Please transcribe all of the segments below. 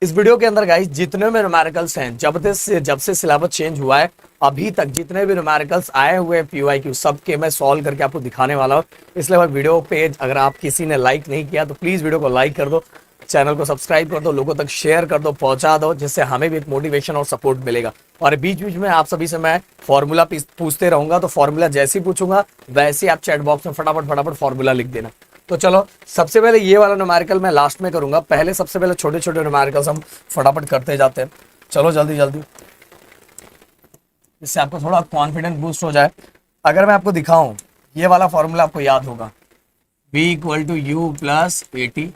इस वीडियो के अंदर गाइस जितने भी न्यूमेरिकल्स हैं जब से सिलेबस चेंज हुआ है अभी तक जितने भी न्यूमेरिकल्स आए हुए हैं पीवाईक्यू सबके मैं सॉल्व करके आपको दिखाने वाला हूँ। इसलिए भाई वीडियो पेज अगर आप किसी ने लाइक नहीं किया तो प्लीज वीडियो को लाइक कर दो, चैनल को सब्सक्राइब कर दो, लोगों तक शेयर कर दो, पहुंचा दो, जिससे हमें भी एक मोटिवेशन और सपोर्ट मिलेगा। और बीच बीच में आप सभी से मैं फॉर्मूला पूछते रहूंगा, तो फॉर्मूला जैसे ही पूछूंगा वैसे ही आप चैट बॉक्स में फटाफट फॉर्मूला लिख देना। तो चलो सबसे पहले ये वाला न्यूमेरिकल मैं लास्ट में करूंगा, पहले सबसे पहले छोटे छोटे न्यूमेरिकल्स हम फटाफट करते जाते हैं। चलो जल्दी जल्दी, इससे आपको थोड़ा कॉन्फिडेंस बूस्ट हो जाए। अगर मैं आपको दिखाऊं ये वाला फॉर्मूला आपको याद होगा, v equal to u plus a t,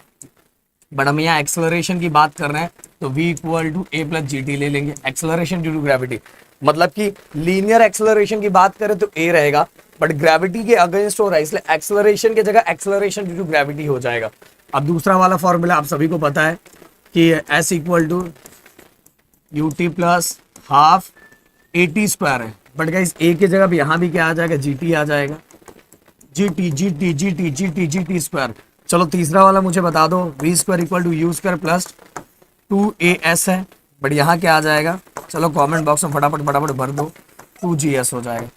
but हम यहाँ एक्सेलरेशन की बात कर रहे हैं तो v equal to a plus g t ले लेंगे। एक्सेलरेशन ड्यू टू ग्रेविटी, मतलब कि लीनियर एक्सेलरेशन की बात करें तो a रहेगा, बट ग्रेविटी के अगेंस्ट हो रहा है इसलिए एक्सेलरेशन की जगह एक्सेलरेशन ड्यू टू ग्रेविटी हो जाएगा। अब दूसरा वाला फॉर्मूला आप सभी को पता है कि s equal to u t plus half a t square है, बट गाइस a की जगह भी यहाँ भी क्या आ जाएगा, जी टी आ जाएगा, g t g t g t g t g t square. चलो तीसरा वाला मुझे बता दो, v square equal to u square plus 2as है, बट यहाँ क्या आ जाएगा, चलो कमेंट बॉक्स में फटाफट भर दो, 2gs हो जाएगा।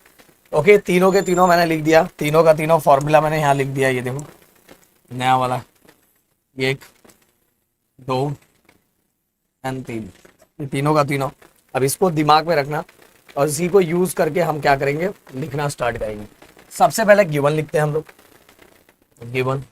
ओके, तीनों के तीनों मैंने लिख दिया, तीनों का तीनों फॉर्मूला मैंने यहाँ लिख दिया। ये देखो नया वाला, ये 1 2 और 3, ये तीनों का तीनों। अब इसको दिमाग में रखना और इसी को यूज करके हम क्या करेंगे, लिखना स्टार्ट करेंगे। सबसे पहले गिवन लिखते हैं हम लोग, गिवन।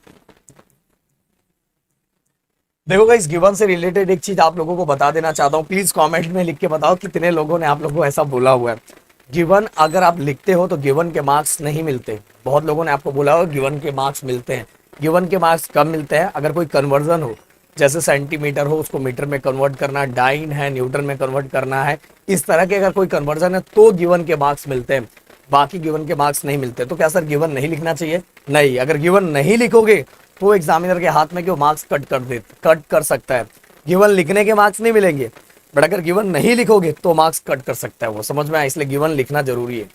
देखो गाइस, गिवन से रिलेटेड एक चीज आप लोगों को बता देना चाहता हूँ, प्लीज कमेंट में लिख के बताओ कितने लोगों ने आप लोगों को ऐसा बोला हुआ है। गिवन अगर आप लिखते हो तो गिवन के मार्क्स नहीं मिलते। बहुत लोगों ने आपको बोला हो गिवन के मार्क्स मिलते हैं, गिवन के मार्क्स कम मिलते हैं अगर कोई कन्वर्जन हो, जैसे सेंटीमीटर हो उसको मीटर में कन्वर्ट करना, डाइन है न्यूटन में कन्वर्ट करना है, इस तरह के अगर कोई कन्वर्जन है तो गिवन के मार्क्स मिलते हैं, बाकी गिवन के मार्क्स नहीं मिलते। तो क्या सर गिवन नहीं लिखना चाहिए? नहीं, अगर गिवन नहीं लिखोगे तो एग्जामिनर के हाथ में क्यों मार्क्स कट कर सकता है। गिवन लिखने के मार्क्स नहीं मिलेंगे, बट अगर गिवन नहीं लिखोगे तो मार्क्स कट कर सकता है वो, समझ में आया? इसलिए गिवन लिखना जरूरी है।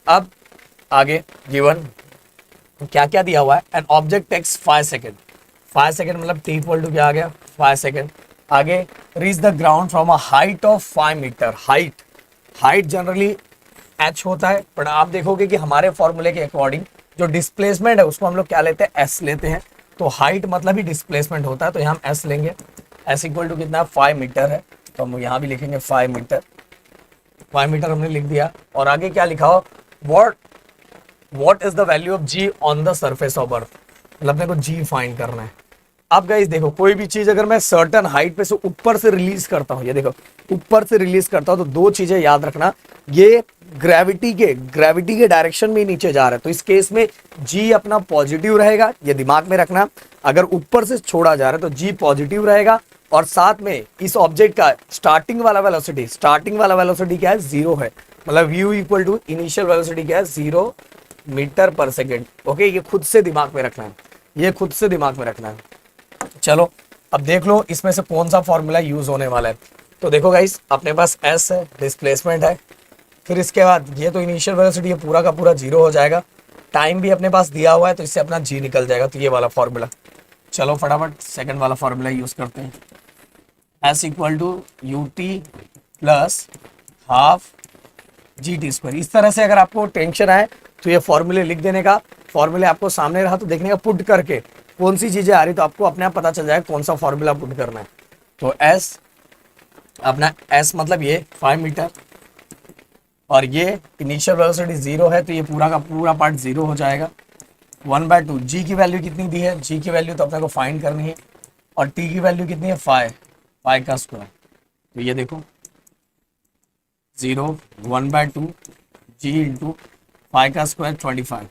अब आगे गिवन क्या क्या दिया हुआ है, an object takes 5 second, 5 second मतलब t इक्वल टू क्या आ गया, 5 सेकेंड। आगे reach the ground from a height of 5 metre, height generally h होता है, बट आप देखोगे कि हमारे फॉर्मूले के अकॉर्डिंग जो डिस्प्लेसमेंट है उसको हम लोग क्या लेते हैं, s लेते हैं। तो हाइट मतलब ही डिस्प्लेसमेंट होता है, तो यहाँ हम s लेंगे। s इक्वल टू कितना, 5 मीटर है, तो हम यहाँ भी लिखेंगे 5 मीटर, 5 मीटर हमने लिख दिया। और आगे क्या लिखा हो, what is the value of g on the surface of earth, मतलब अपने को g फाइंड करना है। अब गाइस देखो, कोई भी चीज अगर मैं सर्टेन हाइट पे से ऊपर से रिलीज करता हूँ, ये देखो ऊपर से रिलीज करता हूँ, तो दो चीजें याद रखना, ये ग्रेविटी के डायरेक्शन में नीचे जा रहा है, तो इस केस में g अपना पॉजिटिव रहेगा, ये दिमाग में रखना। अगर ऊपर से छोड़ा जा रहा है तो g पॉजिटिव रहेगा, और साथ में इस ऑब्जेक्ट का स्टार्टिंग वाला वेलोसिटी क्या है, 0 है, मतलब u equal to initial velocity क्या है, 0 मीटर पर सेकेंड। ओके, ये खुद से दिमाग में रखना है, ये खुद से दिमाग में रखना है। चलो अब देख लो इसमें से कौन सा फॉर्मूला यूज होने वाला है। तो देखो गाइस, अपने पास s है, डिस्प्लेसमेंट है, फिर इसके बाद ये तो इनिशियल वेलोसिटी ये पूरा का पूरा 0 हो जाएगा, टाइम भी अपने पास दिया हुआ है तो इससे अपना g निकल जाएगा, तो ये वाला फॉर्मूला। चलो फटाफट सेकंड वाला फॉर्मूला यूज करते हैं, s equal to u t plus half g t square. इस तरह से अगर आपको टेंशन आए तो ये फॉर्मूले लिख देने का, फॉर्मूले आपको सामने रहा तो देखने का पुट करके कौन सी चीजें आ रही तो आपको अपने आप पता चल जाएगा कौन सा फॉर्मूला पुट करना है। तो s अपना s मतलब ये 5 मीटर, और ये इनिशियल वेलोसिटी 0 है, तो ये पूरा का पूरा पार्ट 0 हो जाएगा। 1/2 g की वैल्यू कितनी दी है, g की वैल्यू तो अपने को फाइंड करनी है, और t की वैल्यू कितनी है, 5 का स्क्वायर। तो ये देखो 0 1/2 g इंटू 5 का स्क्वायर 25।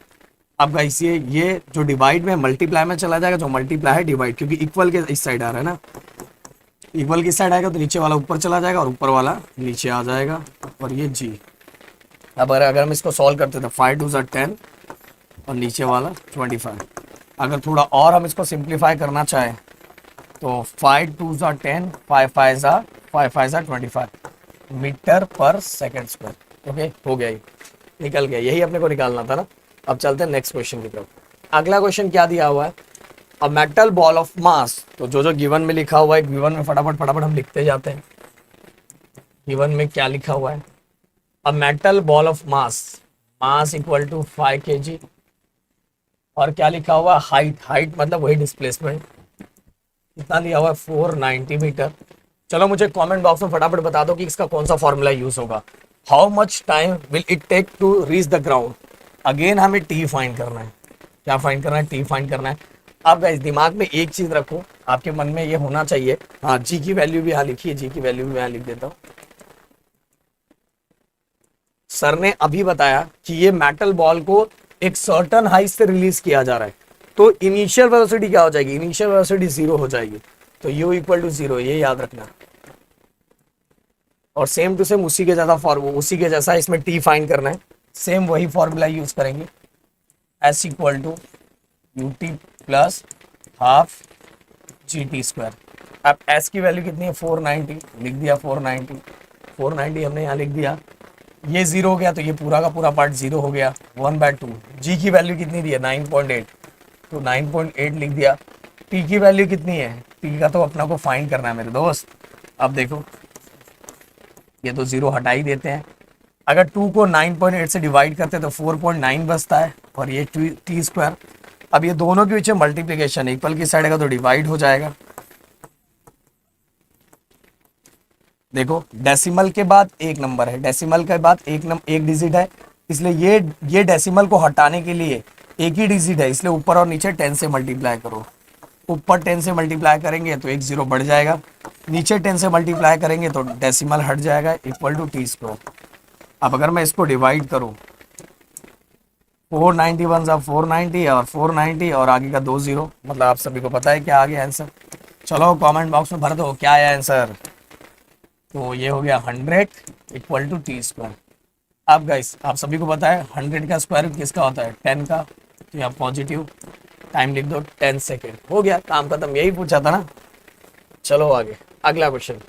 अब गाइस ये जो डिवाइड में मल्टीप्लाई में चला जाएगा, जो मल्टीप्लाई है डिवाइड, क्योंकि इक्वल के इस साइड आ रहा है ना, इक्वल की साइड आएगा तो नीचे वाला ऊपर चला जाएगा और ऊपर वाला नीचे आ जाएगा, और ये g। अब अगर हम इसको सॉल्व करते तो 5 2 10 और नीचे वाला 25। अगर थोड़ा और हम इसको सिंप्लीफाई करना चाहें तो 5 2 10 5 5 25 मीटर पर सेकेंड स्क्वायर। ओके, हो गया, ये निकल गया, यही अपने को निकालना था ना। अब चलते हैं नेक्स्ट क्वेश्चन की तरफ। अगला क्वेश्चन क्या दिया हुआ है, अ मेटल बॉल ऑफ मास, तो जो जो गिवन में लिखा हुआ है, गिवन में फटाफट फटाफट हम लिखते जाते हैं। गिवन में क्या लिखा हुआ है? A metal ball of mass, mass equal to 5 kg। और क्या लिखा हुआ? हाइट, हाइट मतलब वही डिस्प्लेसमेंट, कितना लिया हुआ है? 490 मीटर। चलो मुझे कमेंट बॉक्स में फटाफट बता दो कि इसका कौन सा फॉर्मूला यूज होगा। How much time will it take to reach the ground. Again हमें टी फाइंड करना है। क्या फाइंड करना है? टी फाइंड करना है। आप गाइस दिमाग में एक चीज रखो, आपके मन में ये होना चाहिए, हाँ जी की वैल्यू भी यहाँ लिखिए, जी की वैल्यू भी यहाँ लिख देता हूँ। सर ने अभी बताया कि ये मेटल बॉल को एक सर्टन हाइट से रिलीज किया जा रहा है, तो इनिशियल वेलोसिटी क्या हो जाएगी? इनिशियल वेलोसिटी 0 हो जाएगी, तो u इक्वल टू 0, ये याद रखना। और सेम टू सेम उसी के जैसा फॉर्मूला, उसी के जैसा इसमें t फाइंड करना है, सेम वही फॉर्मूला यूज करेंगे, s इक्वल टू ut प्लस हाफ GT²। अब s की वैल्यू कितनी है? 490, लिख दिया 490, 490 हमने यहाँ लिख दिया। ये 0 हो गया तो ये पूरा का पूरा पार्ट 0 हो गया, 1/2। g की वैल्यू कितनी दी है? 9.8, तो 9.8 लिख दिया। t की वैल्यू कितनी है? t का तो अपना को फाइंड करना है मेरे दोस्त। अब देखो ये तो 0 हटा ही देते हैं, अगर 2 को 9.8 से डिवाइड करते हैं तो 4.9 बचता है, और ये t²। अब ये दोनों के बीच में मल्टीप्लीकेशन, इक्वल की साइड का तो डिवाइड हो जाएगा। देखो डेसिमल के बाद एक नंबर है, डेसिमल के बाद एक डिजिट है, इसलिए ये डेसिमल को हटाने के लिए एक ही डिजिट है, इसलिए ऊपर और नीचे 10 से मल्टीप्लाई करो। ऊपर 10 से मल्टीप्लाई करेंगे तो एक 0 बढ़ जाएगा, नीचे 10 से मल्टीप्लाई करेंगे तो डेसिमल हट जाएगा, इक्वल टू t²। अब अगर मैं इसको डिवाइड करूं, 491 सा 490 और 490 और आगे का 2 0, मतलब आप सभी को पता है क्या आ गया आंसर। चलो कमेंट बॉक्स में भर दो क्या आया आंसर। तो ये हो गया 100 इक्वल टू t²। अब गाइस आप सभी को पता है 100 का स्क्वायर रूट किसका होता है? 10 का, तो यहाँ पॉजिटिव, टाइम लिख दो 10 सेकेंड, हो गया काम खत्म, यही पूछा था ना। चलो आगे अगला क्वेश्चन।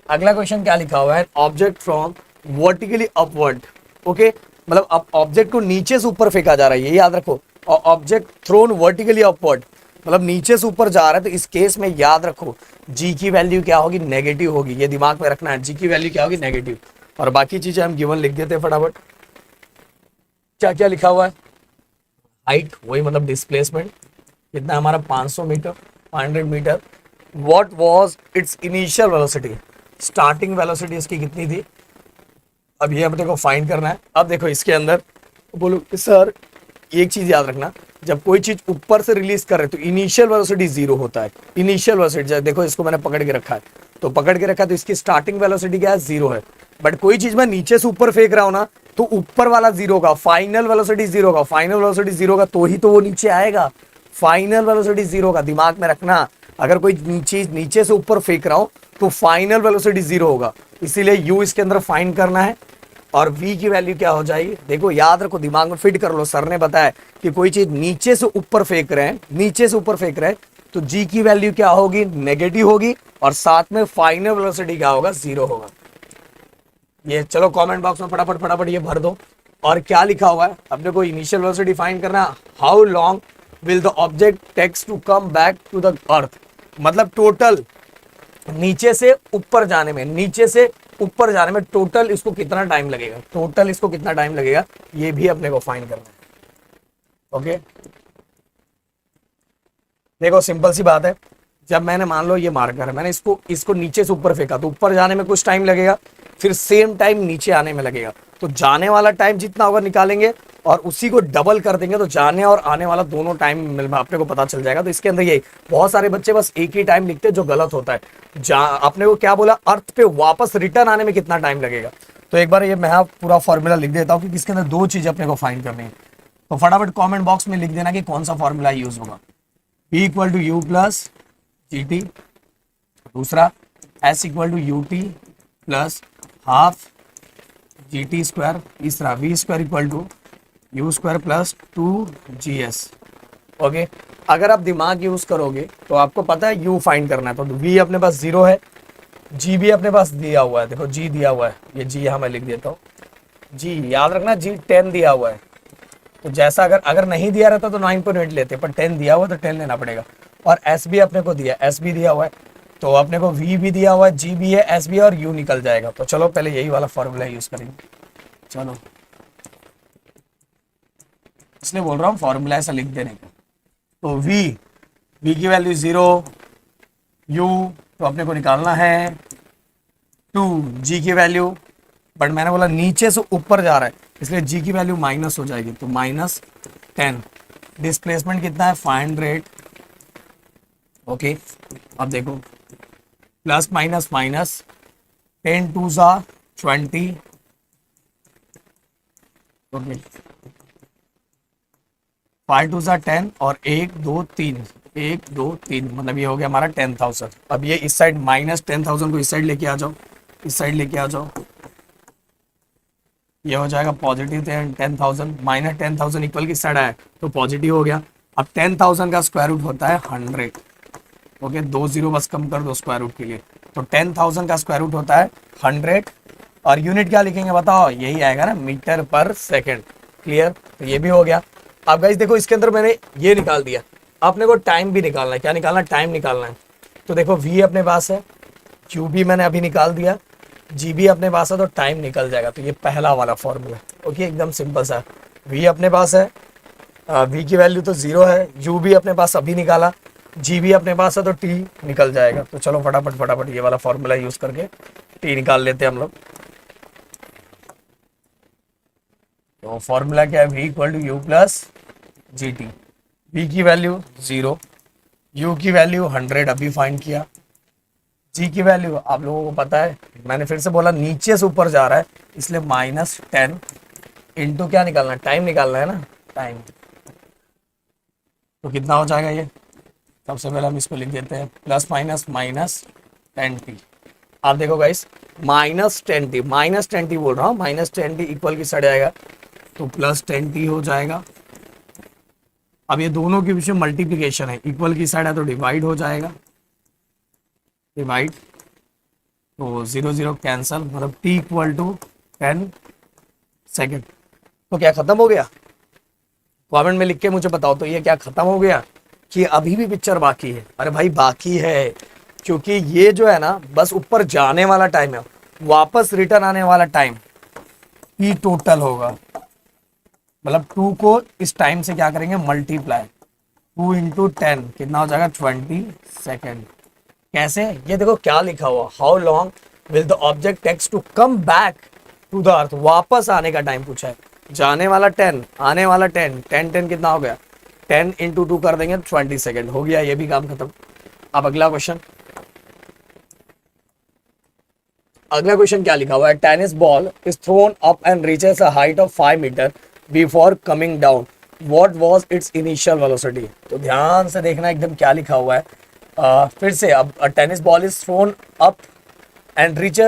अगला क्वेश्चन क्या लिखा हुआ है? Object from vertically upward. Okay, मतलब अब ऑब्जेक्ट को नीचे से ऊपर फेंका जा रहा है, ये याद रखो। और ऑब्जेक्ट थ्रोन वर्टिकली अपवर्ड मतलब नीचे से ऊपर जा रहा है, तो इस केस में याद रखो जी की वैल्यू क्या होगी? नेगेटिव होगी, ये दिमाग में रखना है, जी की वैल्यू क्या होगी? नेगेटिव। और बाकी चीजें हम गिवन लिख देते हैं फटाफट। क्या क्या लिखा हुआ है? हाइट, वही मतलब डिस्प्लेसमेंट कितना हमारा 500 metre, 500 metre. What was its initial velocity, starting velocity इसकी कितनी थी? अब ये अपने को फाइंड करना है। अब देखो इसके अंदर बोलो सर एक चीज याद रखना, जब कोई चीज ऊपर से रिलीज कर रहे तो इनिशियल वेलोसिटी 0 होता है। इनिशियल वेलोसिटी देखो, इसको मैंने पकड़ के रखा है, तो पकड़ के रखा है तो इसकी स्टार्टिंग वेलोसिटी क्या है? 0 है। बट कोई चीज मैं नीचे से ऊपर फेंक रहा हूं ना, तो ऊपर वाला 0 का, फाइनल वेलोसिटी 0 का, फाइनल वेलोसिटी 0 का, तो ही तो वो नीचे आएगा। फाइनल वेलोसिटी 0 का, दिमाग में रखना। अगर कोई चीज नीचे से ऊपर फेंक रहा हूं तो फाइनल वेलोसिटी 0 होगा, इसीलिए यू इसके अंदर फाइंड करना है। और v की वैल्यू क्या हो जाएगी? देखो याद रखो, दिमाग में फिट कर लो। सर ने बताया कि कोई चीज नीचे से ऊपर फेंक रहे हैं, नीचे से ऊपर फेंक रहे हैं, तो g की वैल्यू क्या होगी? नेगेटिव होगी, और साथ में फाइनल वेलोसिटी क्या होगा? 0 होगा। ये चलो कमेंट बॉक्स में फटाफट फटाफट ये भर दो। और क्या लिखा हुआ है? अपने को इनिशियल वेलोसिटी फाइंड करना। How long will the object takes to come back to the earth, मतलब टोटल नीचे से ऊपर जाने में, नीचे से ऊपर जाने में टोटल इसको कितना टाइम लगेगा? टोटल इसको कितना टाइम लगेगा, ये भी अपने को फाइंड करना है। ओके, देखो सिंपल सी बात है, जब मैंने मान लो ये मार्कर है, मैंने इसको नीचे से ऊपर फेंका, तो ऊपर जाने में कुछ टाइम लगेगा, फिर सेम टाइम नीचे आने में लगेगा, तो जाने वाला टाइम जितना होगा निकालेंगे और उसी को डबल कर देंगे, तो जाने और आने वाला दोनों टाइम अपने को पता चल जाएगा। तो इसके अंदर यही, बहुत सारे बच्चे बस एक ही टाइम लिखते हैं जो गलत होता है। आपने को क्या बोला? अर्थ पे वापस रिटर्न आने में कितना टाइम लगेगा। तो एक बार ये मैं पूरा फॉर्मूला लिख देता हूँ कि इसके अंदर दो चीज अपने को फाइंड करनी है। तो फटाफट कॉमेंट बॉक्स में लिख देना कि कौन सा फॉर्मूला यूज होगा। P equal to u plus g t, दूसरा S equal to u t plus half g t square, तीसरा V square equal to u square plus 2GS। Okay, अगर आप दिमाग यूज करोगे तो आपको पता है U फाइंड करना है, तो V अपने पास 0 है, G भी अपने पास दिया हुआ है, देखो G दिया हुआ है, ये G यहाँ मैं लिख देता हूँ, G याद रखना, G 10 दिया हुआ है। तो जैसा अगर नहीं दिया रहता तो 9.8 लेते, पर 10 दिया हुआ तो 10 लेना पड़ेगा। और एस भी अपने को दिया, एस भी दिया हुआ है, तो अपने को वी भी दिया हुआ है, जी भी है, एस भी है और यू निकल जाएगा। तो चलो पहले यही वाला फॉर्मूला यूज करेंगे। चलो इसलिए बोल रहा हूँ फॉर्मूला ऐसा लिख देने का। तो वी की वैल्यू 0, यू तो अपने को निकालना है 2, जी की वैल्यू, बट मैंने बोला नीचे से ऊपर जा रहा है इसलिए जी की वैल्यू माइनस हो जाएगी, तो -10। डिस्प्लेसमेंट कितना है 500। ओके अब देखो प्लस माइनस माइनस, 10 2 सा 20। ओके 5 2 सा 10 और 1 2 3, 1 2 3 मतलब ये हो गया हमारा 10,000। अब ये इस साइड -10,000 को इस साइड लेके आ जाओ, इस साइड लेके आ जाओ, ये हो जाएगा पॉजिटिव 10,000, -10,000 इक्वल किस साइड आया तो पॉजिटिव हो गया। अब 10,000 का स्क्वायर रूट होता है 100। ओके 2 0 बस कम कर दो स्क्वायर रूट के लिए, तो 10,000 का स्क्वायर रूट होता है 100। और यूनिट क्या लिखेंगे बताओ, यही आएगा ना मीटर पर सेकेंड। क्लियर, तो ये भी हो गया। अब गाइस देखो इसके अंदर मैंने ये निकाल दिया, अपने को टाइम भी निकालना है। क्या निकालना है, टाइम निकालना है। तो देखो वी अपने पास है, क्यू भी मैंने अभी निकाल दिया, जी भी अपने पास है, तो टाइम निकल जाएगा। तो ये पहला वाला फॉर्मूला। ओके एकदम सिंपल सा, वी अपने पास है, वी की वैल्यू तो 0 है, यू भी अपने पास अभी निकाला, जी भी अपने पास है, तो टी निकल जाएगा। तो चलो फटाफट फटाफट ये वाला फॉर्मूला यूज करके टी निकाल लेते हैं हम लोग। तो फॉर्मूला क्या है, v equal to u plus g t. V की वैल्यू 0, यू की वैल्यू 100 अभी फाइंड किया, जी की वैल्यू आप लोगों को पता है, मैंने फिर से बोला नीचे से ऊपर जा रहा है इसलिए -10 इंटू क्या निकालना है, टाइम निकालना है ना, टाइम। तो कितना हो जाएगा ये, सबसे पहले हम इसको लिख देते हैं प्लस माइनस -10t। आप देखो गाइस -10t, -10t बोल रहा हूँ, -10t इक्वल की साइड आएगा तो +10t हो जाएगा। अब ये दोनों के बीच में मल्टीप्लीकेशन है, इक्वल की साइड है तो डिवाइड हो जाएगा, डिवाइड, तो 0 0 कैंसल, मतलब t इक्वल टू 10 सेकेंड। तो क्या खत्म हो गया, कमेंट में लिख के मुझे बताओ तो ये क्या खत्म हो गया कि अभी भी पिक्चर बाकी है। अरे भाई बाकी है, क्योंकि ये जो है ना बस ऊपर जाने वाला टाइम है, वापस रिटर्न आने वाला टाइम ई टोटल होगा, मतलब 2 को इस टाइम से क्या करेंगे मल्टीप्लाई, 2 इंटू 10 कितना हो जाएगा 20 सेकेंड। कैसे, ये देखो क्या लिखा हुआ, how long will the object takes to come back to the earth, वापस आने का टाइम पूछा है, जाने वाला 10, आने वाला 10, 10 10 कितना हो गया, 10 इंटू 2 कर देंगे 20 सेकेंड, हो गया ये भी काम खत्म। अब अगला क्वेश्चन, अगला क्वेश्चन क्या लिखा हुआ है, tennis ball is thrown up and reaches a height of 5 metre before coming down, what was its initial velocity. तो ध्यान से देखना एकदम क्या लिखा हुआ है, फिर से। अब tennis ball is thrown up and reach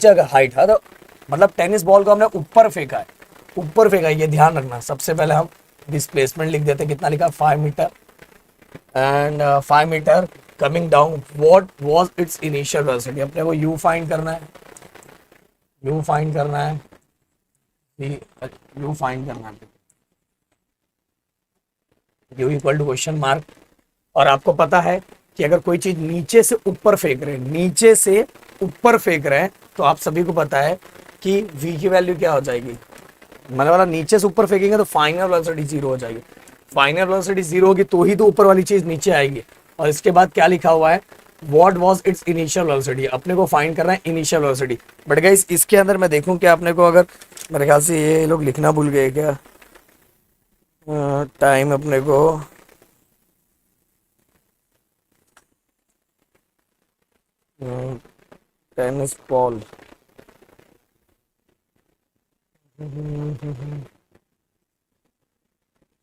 a height है, तो मतलब टेनिस बॉल को हमने ऊपर फेंका है, ऊपर फेंका है, ये ध्यान रखना। सबसे पहले हम डिस्प्लेसमेंट लिख देते हैं, कितना लिखा 5 metre and 5 metre coming down, what was its initial velocity. अपने को यू फाइंड करना है, यू फाइंड करना है, यू फाइंड करना है, u equal to question mark. और आपको पता है कि अगर कोई चीज नीचे से ऊपर फेंक रहे हैं, नीचे से ऊपर फेंक रहे हैं, तो आप सभी को पता है कि v की वैल्यू क्या हो जाएगी, मैंने वाला नीचे से ऊपर फेंकेंगे तो फाइनल वेलोसिटी 0 हो जाएगी, फाइनल वेलोसिटी 0 होगी तो ही तो ऊपर वाली चीज नीचे आएगी। और इसके बाद क्या लिखा हुआ है, what was its initial velocity, अपने को फाइंड करना है इनिशियल वेलोसिटी। बट गाइस इसके अंदर मैं देखूं क्या अपने को, अगर मेरे ख्याल से ये लोग लिखना भूल गए क्या, टाइम अपने को टेनिस बॉल,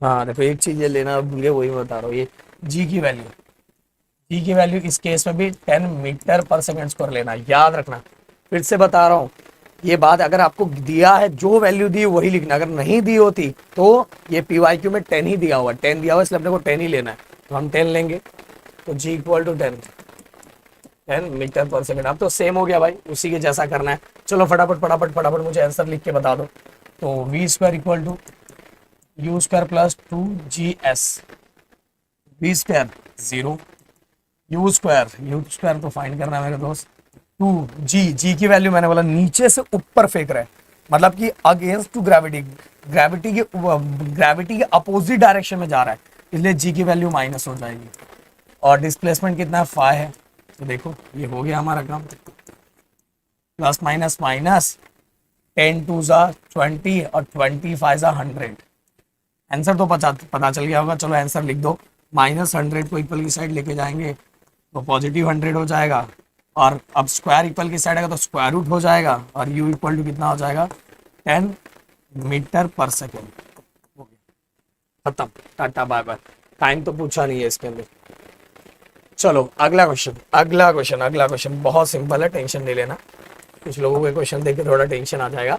हाँ देखो एक चीज ये लेना भूल गए, वही बता रहा हूँ, ये जी की वैल्यू, जी की वैल्यू इस केस में भी 10 मीटर पर सेकेंड स्क्वायर लेना, याद रखना। फिर से बता रहा हूँ ये बात, अगर आपको दिया है जो वैल्यू दी वही लिखना, अगर नहीं दी होती तो ये PYQ में 10 ही दिया हुआ, 10 दिया हुआ इसलिए अपने को 10 ही लेना है, तो हम 10 लेंगे। तो जी इक्वल टू 10 मीटर पर सेकेंड। अब तो सेम हो गया भाई, उसी के जैसा करना है। चलो फटाफट फटाफट फटाफट मुझे आंसर लिख के बता दो। तो v square equal to u square plus 2GS, v square 0, u square तो फाइंड करना है मेरे दोस्त। 2 जी की वैल्यू मैंने बोला नीचे से ऊपर फेंक रहा है, मतलब कि अगेंस्ट टू ग्रेविटी, ग्रेविटी के अपोजिट डायरेक्शन में जा रहा है, इसलिए जी की वैल्यू माइनस हो जाएगी। और डिस्प्लेसमेंट कितना है 5 है, तो देखो ये हो गया हमारा काम। प्लस माइनस माइनस 10 2 जा 20 और 25 जा 100। आंसर तो पता चल गया होगा, चलो आंसर लिख दो। -100 को इक्वल की साइड लेके जाएंगे तो पॉजिटिव 100 हो जाएगा, और अब स्क्वायर इक्वल की साइड आएगा तो स्क्वायर रूट हो जाएगा, और u इक्वल टू कितना हो जाएगा 10 मीटर पर सेकेंड। खत्म, टाटा बाय बाय। टाइम तो पूछा नहीं है इसके अंदर। चलो अगला क्वेश्चन बहुत सिंपल है, टेंशन नहीं लेना। कुछ लोगों के क्वेश्चन देख के थोड़ा टेंशन आ जाएगा।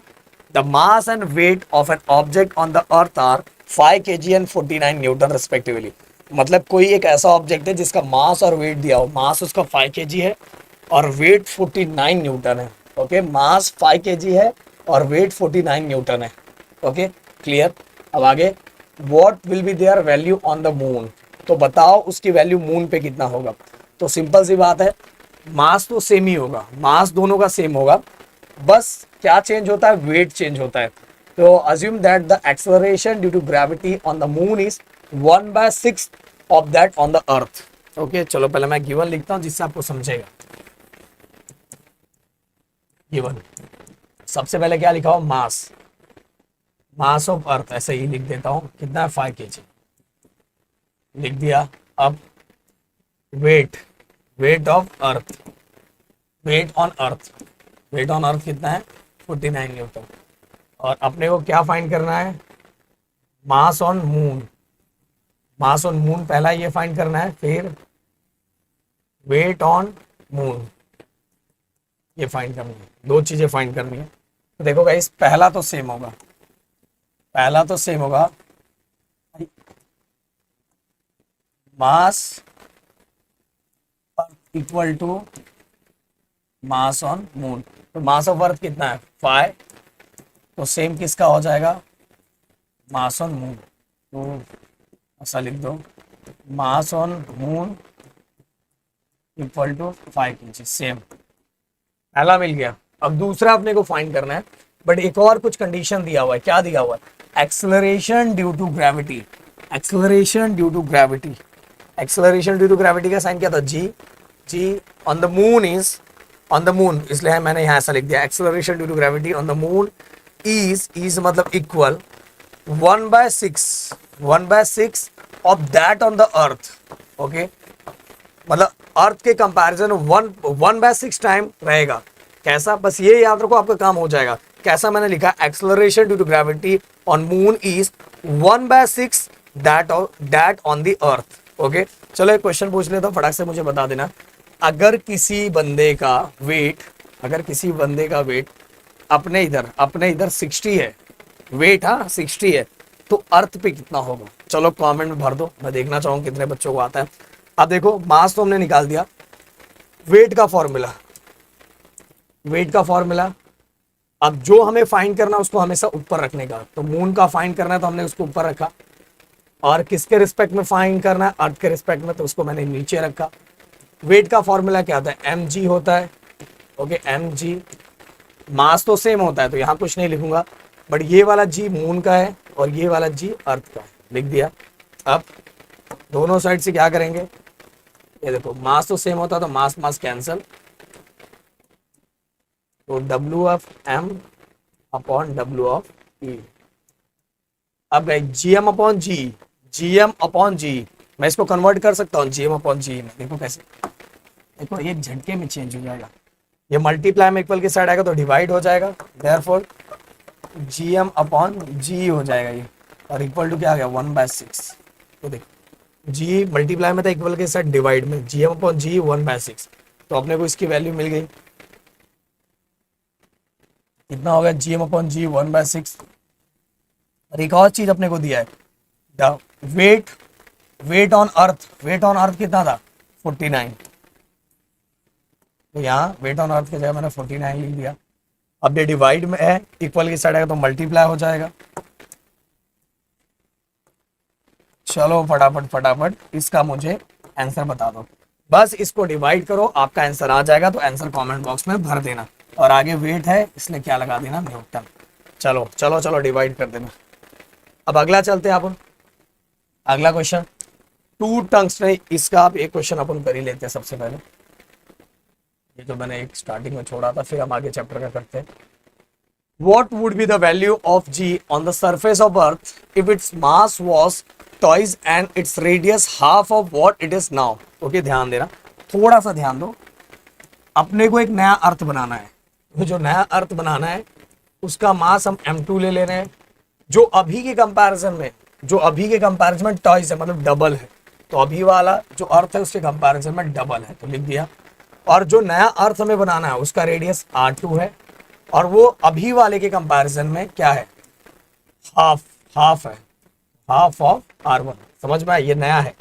The mass and weight of an object on the earth are 5 kg and 49 newton respectively. मतलब कोई एक ऐसा ऑब्जेक्ट है जिसका मास और वेट दिया हो, मास उसका 5 kg है और वेट 49 न्यूटन है। ओके, मास 5 kg है और वेट 49 न्यूटन है। Okay clear. अब आगे, what will be their value on the moon, तो बताओ उसकी वैल्यू मून पे कितना होगा। तो सिंपल सी बात है, मास तो सेम ही होगा, मास दोनों का सेम होगा, बस क्या चेंज होता है, वेट चेंज होता है। तो assume that the acceleration due to gravity on the moon is 1/6 of that on the earth. Okay चलो पहले मैं गिवन लिखता हूं जिससे आपको समझेगा। गिवन सबसे पहले क्या लिखा हो, मास ऑफ अर्थ, ऐसे ही लिख देता हूं, कितना है 5 kg लिख दिया। अब weight of earth, weight on earth कितना है 49 न्यूटन। और अपने को क्या फाइंड करना है, मास ऑन मून पहला ये फाइंड करना है, फिर वेट ऑन मून ये फाइंड करनी है, दो चीजें फाइंड करनी है। तो देखो गाइस, पहला तो सेम होगा, mass equal to mass on moon. तो मास ऑफ अर्थ कितना है 5, तो सेम किसका हो जाएगा, मास ऑन मून। तो ऐसा लिख दो, mass on moon equal to 5 kg, same. पहला मिल गया। अब दूसरा अपने को फाइंड करना है, बट एक और कुछ कंडीशन दिया हुआ है। क्या दिया हुआ है, acceleration due to gravity. Acceleration due to gravity का साइन क्या था, जी ऑन द मून, इसलिए मैंने यहाँ ऐसा लिख दिया, acceleration due to gravity on the moon is मतलब equal 1/6 of that on the earth. Okay, मतलब अर्थ के कंपैरिजन 1/6 टाइम रहेगा। कैसा, बस ये याद रखो, आपका काम हो जाएगा। कैसा मैंने लिखा, acceleration due to gravity on moon is 1/6 that on the earth. Okay चलो एक क्वेश्चन पूछ लेता हूं, फटाक से मुझे बता देना। अगर किसी बंदे का वेट अपने इधर 60 है, वेट 60 है, तो अर्थ पे कितना होगा। चलो कमेंट में भर दो, मैं देखना चाहूंगा कितने बच्चों को आता है। अब देखो, मास तो हमने निकाल दिया, वेट का फॉर्मूला, अब जो हमें फाइंड करना उसको हमेशा ऊपर रखने का। तो मून का फाइंड करना है तो हमने उसको ऊपर रखा, और किसके रिस्पेक्ट में फाइंड करना है, अर्थ के रिस्पेक्ट में, तो उसको मैंने नीचे रखा। वेट का फॉर्मूला क्या होता है, mg होता है। ओके mg, मास तो सेम होता है तो यहाँ कुछ नहीं लिखूंगा, बट ये वाला g मून का है और ये वाला g अर्थ का है, लिख दिया। अब दोनों साइड से क्या करेंगे, ये देखो मास तो सेम होता है तो मास कैंसल, तो W of m upon W of E। अब गए GM अपॉन G, मैं इसको कन्वर्ट कर सकता हूँ GM अपॉन G में। देखो कैसे, देखो ये झटके में चेंज हो जाएगा, ये मल्टीप्लाई में इक्वल की साइड आएगा तो डिवाइड हो जाएगा, देयरफॉर GM अपॉन G हो जाएगा ये, और इक्वल टू क्या आ गया 1/6। तो देखो G मल्टीप्लाई में था, इक्वल के साइड डिवाइड में, GM अपॉन G 1/6, तो अपने को इसकी वैल्यू मिल गई, कितना हो गया GM अपॉन G 1/6। और एक और चीज अपने को दिया है, द वेट ऑन अर्थ कितना था 49, तो यहाँ वेट ऑन अर्थ की जगह मैंने 49 लिख दिया। अब ये डिवाइड में है, इक्वल की साइड आएगा तो मल्टीप्लाई हो जाएगा। चलो फटाफट इसका मुझे आंसर बता दो। बस इसको डिवाइड करो, आपका आंसर आ जाएगा, तो आंसर कमेंट बॉक्स में भर देना। और आगे वेट है इसलिए क्या लगा देना, न्यूटन। चलो चलो चलो डिवाइड कर देना। अब अगला चलते हैं अपन, अगला क्वेश्चन, टू टंगस्टन, इसका आप एक क्वेश्चन अपन कर ही लेते हैं सबसे पहले, ये तो मैंने एक स्टार्टिंग में छोड़ा था, फिर हम आगे चैप्टर का करते हैं। What would be the value of G on the surface of Earth if its mass was twice and its radius half of what it is now? Okay ध्यान देना, थोड़ा सा ध्यान दो। अपने को एक नया अर्थ बनाना है, तो जो नया अर्थ बनाना है उसका मास हम m2 ले रहे हैं, जो अभी के कंपैरिजन में टॉइस है, मतलब डबल है। तो अभी वाला जो अर्थ है उसके कंपैरिजन में डबल है, तो लिख दिया। और जो नया अर्थ हमें बनाना है उसका रेडियस r2 है, और वो अभी वाले के कंपैरिजन में क्या है, हाफ है, हाफ ऑफ r1। समझ में आया, ये नया है,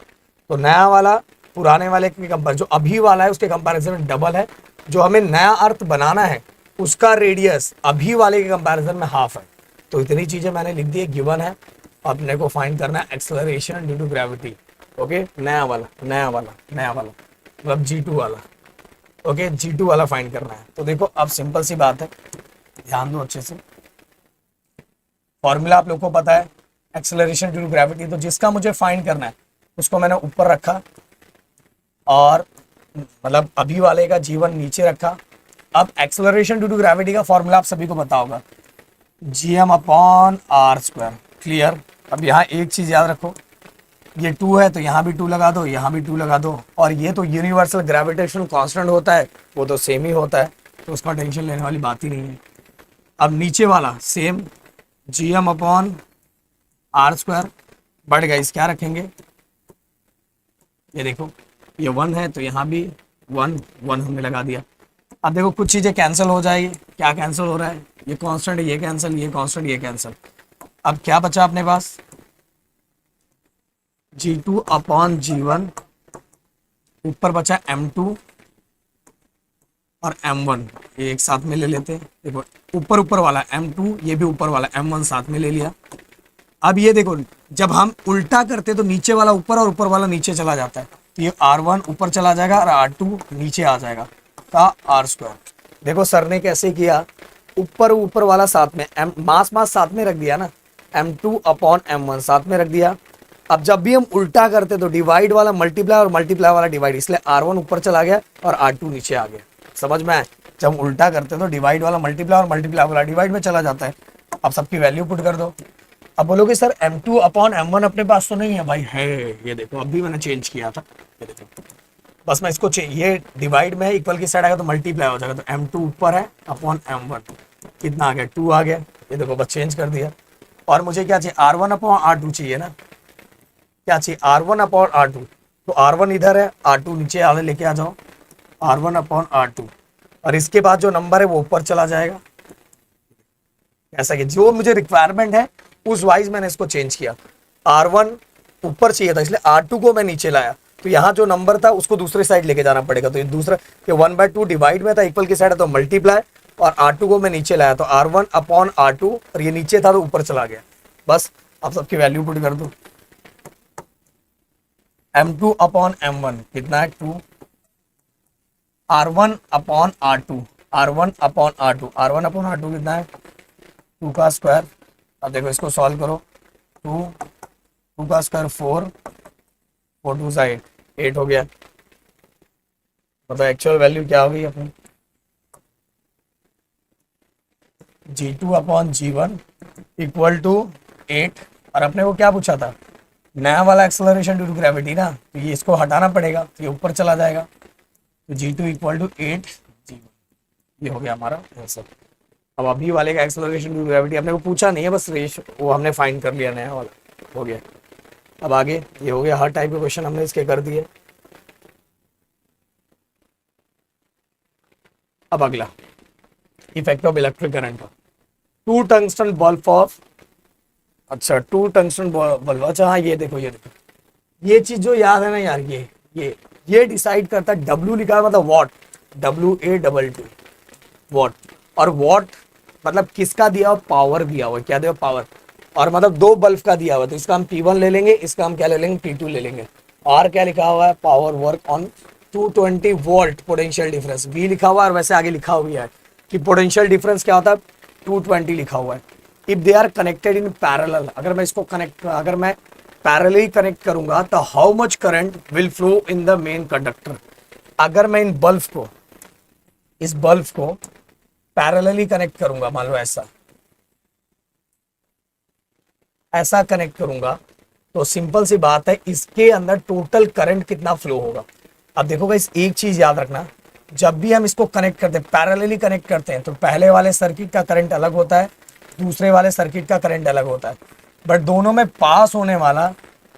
तो नया वाला पुराने वाले के कंपैरिजन, जो अभी वाला है उसके कंपैरिजन में डबल है। जो हमें नया अर्थ बनाना है उसका रेडियस अभी वाले के कंपैरिजन में हाफ है। तो इतनी चीजें मैंने लिख दी है, गिवन है। अपने को फाइंड करना है acceleration due to gravity. Okay, नया वाला मतलब G2 वाला। ओके, G2 वाला फाइंड करना है। तो देखो अब सिंपल सी बात है, ध्यान दो अच्छे से। फॉर्मूला आप लोग को पता है एक्सेलरेशन ड्यू टू ग्रेविटी, तो जिसका मुझे फाइंड करना है उसको मैंने ऊपर रखा, और मतलब अभी वाले का G1 नीचे रखा। अब एक्सेलरेशन ड्यू टू ग्रेविटी का फॉर्मूला आप सभी को पता होगा, gm/r²। क्लियर। अब यहाँ एक चीज याद रखो, ये 2 है तो यहाँ भी 2 लगा दो, यहाँ भी 2 लगा दो, और ये तो यूनिवर्सल ग्रेविटेशनल कांस्टेंट होता है, वो तो सेम ही होता है, तो उसका टेंशन लेने वाली बात ही नहीं है। अब नीचे वाला सेम gm/r², बढ़ गया, इस क्या रखेंगे, ये देखो ये 1 है तो यहाँ भी 1 हमने लगा दिया। अब देखो कुछ चीजें कैंसिल हो जाएगी, क्या कैंसिल हो रहा है, ये कांस्टेंट ये कैंसिल, ये कांस्टेंट ये कैंसिल। अब क्या बचा अपने पास, G2/G1, ऊपर बचा m2 और m1, ये एक साथ में ले लेते हैं। देखो ऊपर वाला m2, ये भी ऊपर वाला m1 साथ में ले लिया। अब ये देखो जब हम उल्टा करते तो नीचे वाला ऊपर और ऊपर वाला नीचे चला जाता है, तो ये r1 ऊपर चला जाएगा और r2 नीचे आ जाएगा का r²। देखो सर ने कैसे किया, ऊपर वाला साथ में मास साथ में रख दिया ना, m2/m1 साथ में रख दिया। अब जब भी हम उल्टा करते तो डिवाइड वाला मल्टीप्लाई और मल्टीप्लाई वाला डिवाइड, इसलिए r1 ऊपर चला गया और r2 नीचे आ गया। समझ में आया, जब हम उल्टा करते तो डिवाइड वाला मल्टीप्लाई और मल्टीप्लाई वाला डिवाइड में चला जाता है। अब सबकी वैल्यू पुट कर दो। अब बोलोगे सर m2/m1 अपने पास तो नहीं है, भाई है, ये देखो अभी मैंने चेंज किया था, ये देखो बस मैं इसको ये डिवाइड में इक्वल की साइड आएगा तो मल्टीप्लाई हो जाएगा, तो m2 ऊपर है अपॉन m1, कितना आ गया 2 आ गया, ये देखो बस चेंज कर दिया। और मुझे क्या चाहिए, r1/r2 चाहिए ना, क्या चाहिए r1/r2, तो r1 इधर है, r2 नीचे आगे लेके आ जाओ, r1/r2, और इसके बाद जो नंबर है वो ऊपर चला जाएगा। ऐसा कि जो मुझे रिक्वायरमेंट है उस वाइज मैंने इसको चेंज किया। r1 ऊपर चाहिए था इसलिए r2 को मैं नीचे लाया, तो यहाँ जो नंबर था उसको दूसरी साइड लेके जाना पड़ेगा, तो ये दूसरा ये 1/2 डिवाइड में था, इक्वल की साइड है तो मल्टीप्लाई, और r2 को मैं नीचे लाया तो r1/r2, और ये नीचे था तो ऊपर चला गया। बस आप सबकी वैल्यू पुट कर दो, m2/m1 कितना है 2, r1/r2 कितना है 2 का स्क्वायर। अब देखो इसको सॉल्व करो, 2 का स्क्वायर 4 2 सा 8 हो गया। मतलब एक्चुअल वैल्यू क्या होगी अपनी, G2/G1 इक्वल टू 8, और अपने को क्या पूछा था, नया वाला एक्सेलरेशन ड्यू टू ग्रेविटी ना, तो ये इसको हटाना पड़ेगा, तो ये ऊपर चला जाएगा, तो G2 इक्वल टू 8 G1, ये हो गया हमारा आंसर। अब अभी वाले का एक्सेलरेशन ड्यू टू ग्रेविटी अपने को पूछा नहीं है, बस रेशियो वो हमने फाइंड कर लिया, नया वाला हो गया। अब आगे ये हो गया, हर टाइप के क्वेश्चन हमने इसके कर दिए। अब अगला effect of electric current, 2 tungsten bulb of, अच्छा 2 टंगस्टन बल्ब, अच्छा हाँ ये देखो ये चीज जो याद है ना यार, ये डिसाइड करता है, W लिखा है मतलब वॉट, WA22 वॉट, और वॉट मतलब किसका दिया हुआ, पावर दिया हुआ, क्या दिया पावर, और मतलब 2 बल्ब का दिया हुआ, तो इसका हम P1 ले लेंगे, इसका हम क्या ले लेंगे P2 ले लेंगे। R क्या लिखा हुआ है, power work on 220 volt potential difference, V लिखा हुआ है और वैसे आगे लिखा हुआ है कि पोटेंशियल डिफरेंस क्या होता है, 220 लिखा हुआ है। If they are connected in parallel, अगर मैं इसको अगर मैं पैरेलली कनेक्ट करूंगा तो how much current will flow in the main conductor. अगर मैं इन बल्ब को, इस बल्ब को पैरेलली कनेक्ट करूंगा, मान लो ऐसा कनेक्ट करूंगा, तो सिंपल सी बात है इसके अंदर टोटल करंट कितना फ्लो होगा। अब देखो गाइस, एक चीज याद रखना, जब भी हम इसको कनेक्ट करते हैं, पैरेलली कनेक्ट करते हैं, तो पहले वाले सर्किट का करंट अलग होता है, दूसरे वाले सर्किट का करंट अलग होता है, बट दोनों में पास होने वाला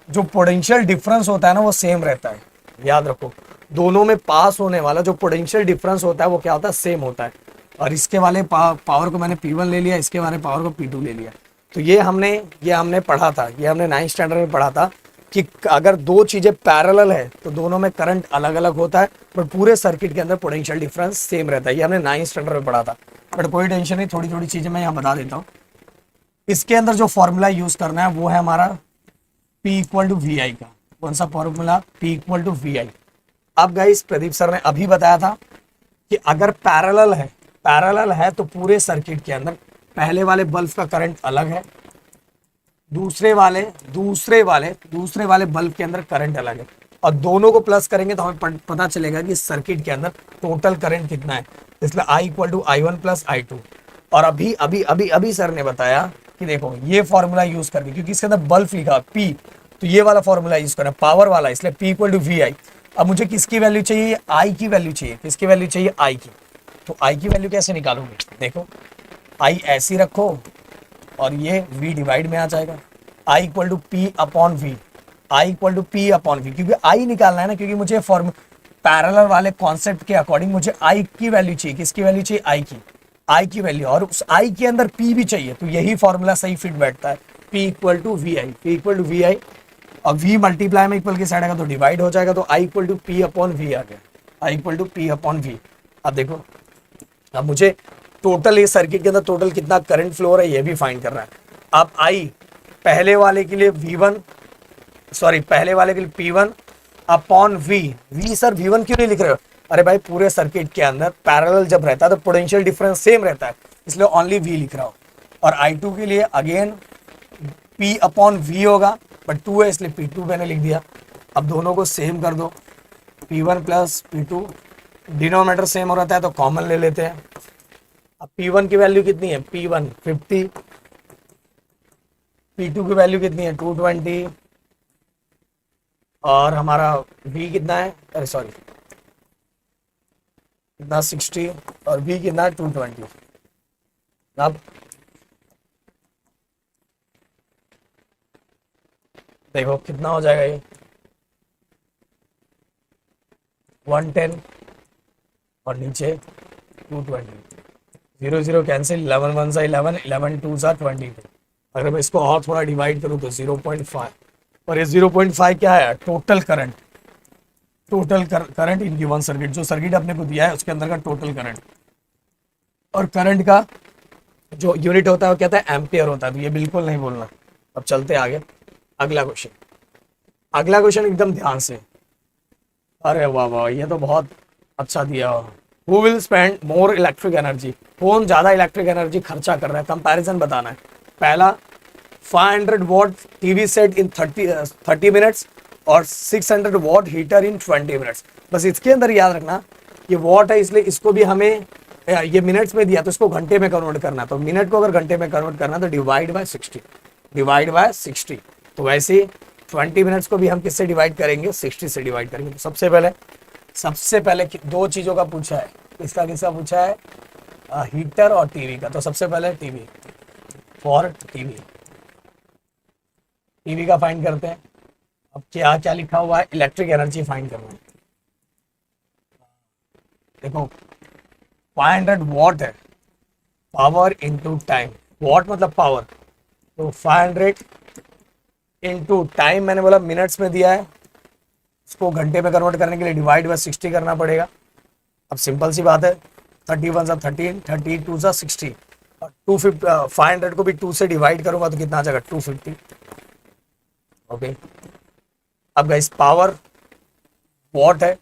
जो पोटेंशियल डिफरेंस होता है ना, वो सेम रहता है। याद रखो, दोनों में पास होने वाला जो पोटेंशियल डिफरेंस होता है वो क्या होता है, सेम होता है। और इसके वाले पावर को मैंने P1 ले लिया, इसके वाले पावर को P2 ले लिया। तो ये हमने पढ़ा था, ये हमने 9th स्टैंडर्ड में पढ़ा था कि अगर दो चीजें पैरेलल है तो दोनों में करंट अलग अलग होता है, बट पूरे सर्किट के अंदर पोटेंशियल डिफरेंस सेम रहता है। ये हमने 9th स्टैंडर्ड में पढ़ा था, बट कोई टेंशन नहीं, थोड़ी थोड़ी चीजें मैं यहाँ बता देता हूँ। इसके अंदर जो फॉर्मूला यूज करना है वो है हमारा P equal to V I का। कौन सा formula, P equal to V I. अब गाइस, प्रदीप सर ने अभी बताया था कि अगर पैरेलल है तो पूरे सर्किट के अंदर पहले वाले बल्ब का करंट अलग है, दूसरे वाले बल्ब के अंदर करंट अलग है, और दोनों को प्लस करेंगे तो हमें पता चलेगा कि सर्किट के अंदर टोटल करंट कितना है। इसलिए I equal to I1 plus I2। और अभी सर ने बताया कि देखो ये फॉर्मूला यूज करके, क्योंकि इसके अंदर बल्ब लिखा P, तो ये वाला फॉर्मूला यूज करना, पावर वाला, इसलिए P equal to V I. अब मुझे किसकी वैल्यू चाहिए, I की वैल्यू चाहिए। किसकी वैल्यू चाहिए, I की। तो I की वैल्यू कैसे निकालोगे, देखो I ऐसी रखो और ये V डिवाइड में आ जाएगा, I equal to P upon V, I equal to P upon V, क्योंकि I निकालना है ना, क्योंकि मुझे पैरेलल वाले कॉन्सेप्ट के अकॉर्डिंग मुझे I की वैल्यू चाहिए। किसकी वैल्यू चाहिए, I की वैल्यू, और उस I के अंदर P भी चाहिए, तो यही फॉर्मूला सही फिट बैठता है, P equal to V I. P equal to V I, और V मल्टीप्लाई में इक्वल के साइड आएगा तो डिवाइड हो जाएगा, तो I equal to P upon V आ गया, I equal to P upon V। अब देखो, अब मुझे टोटल ये सर्किट के अंदर टोटल कितना करंट फ्लो हो रहा है ये भी फाइंड करना है। अब I पहले वाले के लिए P1 upon V sir V1 क्यों नहीं लिख रहे हो, अरे भाई पूरे सर्किट के अंदर पैरेलल जब रहता है तो पोटेंशियल डिफरेंस सेम रहता है, इसलिए ओनली V लिख रहा हूँ। और I2 के लिए अगेन P अपॉन V होगा, बट 2 है इसलिए P2 मैंने लिख दिया। अब दोनों को सेम कर दो, P1 plus P2, denominator same हो रहता है तो कॉमन ले लेते हैं। अब P1 की वैल्यू कितनी है, P1 50, P2 की वैल्यू कितनी है 220, और हमारा V कितना है, अरे सॉरी कितना 60, और V कितना है 220। अब देखो कितना हो जाएगा ये 110 और नीचे 220, 0 0 कैंसिल, 11 1 11, 11 2 22। अगर मैं इसको और थोड़ा डिवाइड करूं तो 0.5, और ये 0.5 क्या है, total current in given circuit, जो सर्किट अपने को दिया है उसके अंदर का टोटल करंट। और करंट का जो यूनिट होता है वो कहता है एम्पियर होता है, तो ये बिल्कुल नहीं बोलना। अब चलते आगे, अगला क्वेश्चन एकदम ध्यान से। अरे वाह वाह, ये तो बहुत अच्छा दिया। Who will spend more electric energy, कौन ज्यादा इलेक्ट्रिक एनर्जी खर्चा कर रहा है, कंपैरिजन बताना है। पहला 500 what TV set in 30 minutes और 600 वॉट हीटर इन 20 मिनट्स। बस इसके अंदर याद रखना ये वॉट है, इसलिए इसको भी हमें ये मिनट्स में दिया तो इसको घंटे में कन्वर्ट करना, तो मिनट को अगर घंटे में कन्वर्ट करना तो डिवाइड बाय 60। तो वैसे 20 मिनट्स को भी हम किससे डिवाइड करेंगे, 60 से डिवाइड करेंगे। तो सबसे पहले दो चीजों का पूछा है, किसका पूछा है, हीटर और टीवी का। तो सबसे पहले टीवी का फाइंड करते हैं। अब क्या क्या लिखा हुआ है, इलेक्ट्रिक एनर्जी फाइंड करना है। देखो 500 वॉट है, पावर इनटू टाइम, वॉट मतलब पावर, तो 500 इनटू टाइम, मैंने बोला मिनट्स में दिया है, इसको घंटे में कन्वर्ट करने के लिए डिवाइड बाय 60 करना पड़ेगा। अब सिंपल सी बात है, 31 सा 13, 32 सा 60, और 500 को भी 2 से डिवाइड करूंगा तो कितना आ जाएगा 250। ओके, अब गाइस पावर वॉट है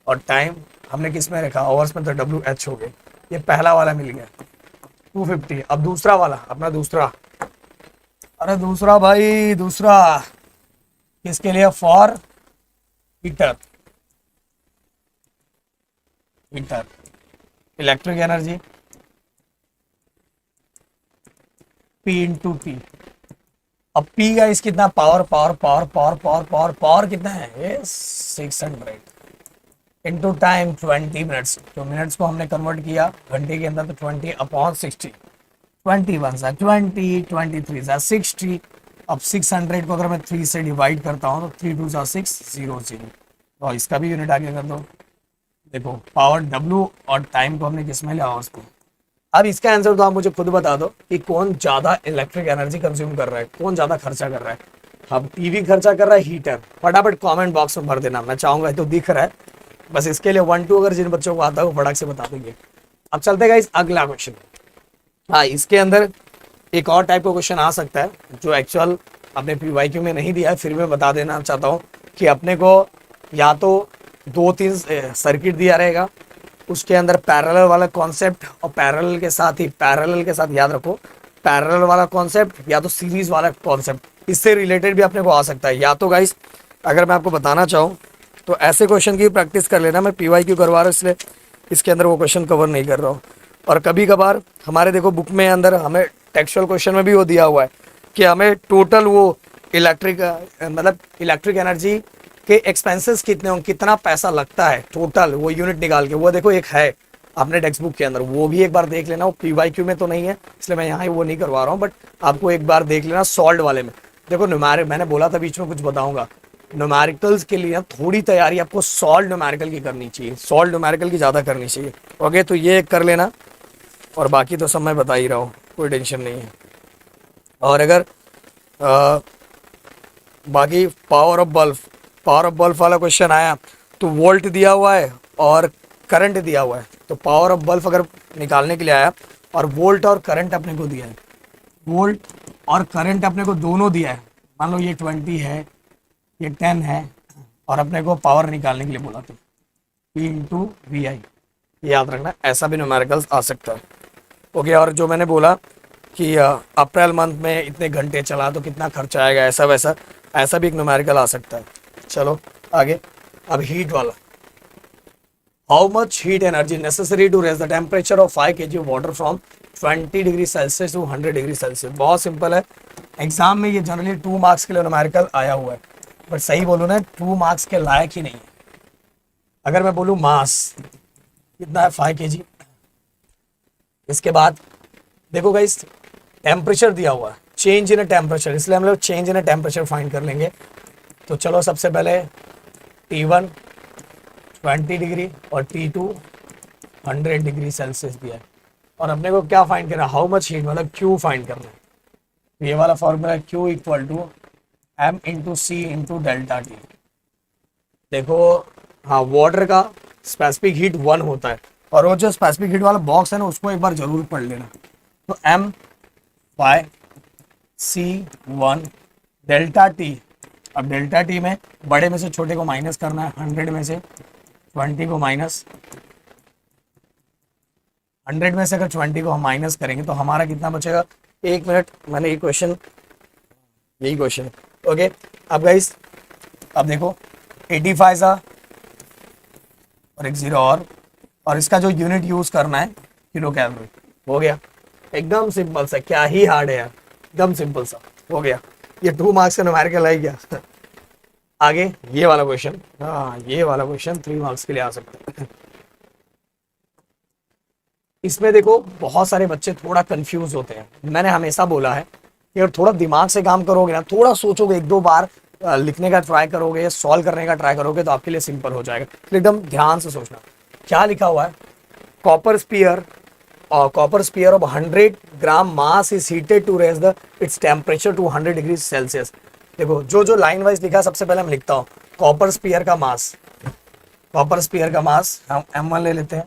और टाइम हमने किस में रखा, आवर्स में, तो WH हो गए। ये पहला वाला मिल गया 250। अब दूसरा वाला अपना दूसरा, अरे दूसरा भाई दूसरा किसके लिए, for heater, heater electric energy P into T. अब P का इस कितना, power power power power power power power कितना है, ये 600 इंटू टाइम 20 मिनट्स। तो मिनट्स को हमने कन्वर्ट किया घंटे के अंदर, तो 20/60, 21 23 60। अब 600 को अगर मैं 3 से डिवाइड करता हूँ तो 3 2 600। तो इसका भी यूनिट आगे कर दो। देखो पावर W और टाइम को हमने किस में लिया, आवर्स में। अब इसका आंसर तो आप मुझे खुद बता दो कि कौन ज्यादा इलेक्ट्रिक एनर्जी कंज्यूम कर रहा है, कौन ज्यादा खर्चा कर रहा है। अब टीवी खर्चा कर रहा है, हीटर, फटाफट कमेंट बॉक्स में भर देना, मैं चाहूंगा तो दिख रहा है बस। इसके लिए 1 2 अगर जिन बच्चों को आता है वो फटाक से बता देंगे। अब चलते गाइस अगला क्वेश्चन। हाँ, इसके अंदर एक और टाइप का क्वेश्चन आ सकता है जो एक्चुअल अपने PYQ में नहीं दिया है, फिर मैं बता देना चाहता हूँ कि अपने को या तो 2-3 सर्किट दिया रहेगा, उसके अंदर पैरेलल वाला कॉन्सेप्ट, और पैरेलल के साथ ही, पैरेलल के साथ याद रखो, पैरेलल वाला कॉन्सेप्ट या तो सीरीज वाला कॉन्सेप्ट, इससे रिलेटेड भी अपने को आ सकता है। या तो गाइस अगर मैं आपको बताना चाहूँ तो ऐसे क्वेश्चन की प्रैक्टिस कर लेना। मैं PYQ करवा रहा हूँ इसलिए इसके अंदर वो क्वेश्चन कवर नहीं कर रहा हूँ। और कभी कभार हमारे देखो बुक में अंदर हमें टेक्सचुअल क्वेश्चन में भी वो दिया हुआ है कि हमें टोटल वो इलेक्ट्रिक मतलब इलेक्ट्रिक एनर्जी के एक्सपेंसेस कितने होंगे, कितना पैसा लगता है टोटल, वो यूनिट निकाल के, वो देखो एक है अपने टेक्स्ट बुक के अंदर, वो भी एक बार देख लेना। वो PYQ में तो नहीं है इसलिए मैं यहाँ वो नहीं करवा रहा हूँ, बट आपको एक बार देख लेना सॉल्व वाले में। देखो न्यूमेरिक, मैंने बोला था बीच में कुछ बताऊंगा, न्यूमेरिकल्स के लिए थोड़ी तैयारी आपको सॉल्व न्यूमेरिकल की करनी चाहिए, सॉल्व न्यूमेरिकल की ज़्यादा करनी चाहिए। ओके, तो ये कर लेना, और बाकी तो सब मैं बता ही रहा हूँ, कोई टेंशन नहीं है। और अगर बाकी पावर ऑफ बल्ब वाला क्वेश्चन आया तो वोल्ट दिया हुआ है और करंट दिया हुआ है। तो पावर ऑफ बल्ब अगर निकालने के लिए आया और वोल्ट और करंट अपने को दिया है, वोल्ट और करंट अपने को दोनों दिया है, मान लो ये 20 है, ये 10 है, और अपने को पावर निकालने के लिए बोला तो P इंटू VI, याद रखना, ऐसा भी न्यूमेरिकल्स आ सकता है। ओके, और जो मैंने बोला कि अप्रैल मंथ में इतने घंटे चला तो कितना खर्चा आएगा, ऐसा वैसा, ऐसा भी एक न्यूमेरिकल आ सकता है। चलो आगे, अब हीट वाला, how much heat energy necessary to raise the temperature of 5 kg water from 20 degree Celsius to 100 degree Celsius. बहुत सिंपल है, एग्जाम में ये जनरली 2 मार्क्स के लिए न्यूमेरिकल आया हुआ है, बट सही बोलूँ ना 2 मार्क्स के लायक ही नहीं है। अगर मैं बोलूँ मास कितना है, 5 kg। इसके बाद देखो गाइस टेम्परेचर दिया हुआ है, चेंज इन टेम्परेचर, इसलिए हम लोग चेंज इन टेम्परेचर फाइंड कर लेंगे। तो चलो सबसे पहले T1 20 डिग्री और T2 100 डिग्री सेल्सियस दिया है, और अपने को क्या फाइंड करना है, हाउ मच हीट, मतलब Q फाइंड करना है। ये वाला फॉर्मूला है Q equal to M into C into delta T। देखो हाँ, वाटर का स्पेसिफिक हीट 1 होता है, और वो जो स्पेसिफिक हीट वाला बॉक्स है ना उसको एक बार जरूर पढ़ लेना। तो M/C1 डेल्टा T। अब डेल्टा T में बड़े में से छोटे को माइनस करना है, 100 में से 20 को माइनस, 100 में से अगर 20 को हम माइनस करेंगे तो हमारा कितना बचेगा, 1 मिनट, मैंने यही क्वेश्चन। ओके, अब गाइस अब देखो 85 सा और एक 0 और इसका जो यूनिट यूज करना है किलो कैलोरी। हो गया, एकदम सिंपल सा, क्या ही हार्ड है यार, एकदम सिंपल सा हो गया। ये 2 मार्क्स का न्यूमेरिकल है क्या। आगे ये वाला क्वेश्चन, हाँ ये वाला क्वेश्चन 3 मार्क्स के लिए आ सकता है। इसमें देखो बहुत सारे बच्चे थोड़ा कंफ्यूज होते हैं, मैंने हमेशा बोला है कि अगर थोड़ा दिमाग से काम करोगे ना, थोड़ा सोचोगे, 1-2 बार लिखने का ट्राई करोगे, सॉल्व करने का ट्राई करोगे तो आपके लिए सिंपल हो जाएगा। एकदम ध्यान से सोचना क्या लिखा हुआ है, copper sphere of 100 gram mass is heated to raise the its temperature to 100 degree Celsius. देखो जो लाइन वाइज लिखा है, सबसे पहले मैं लिखता हूँ कॉपर स्पीयर का मास हम M1 ले लेते हैं,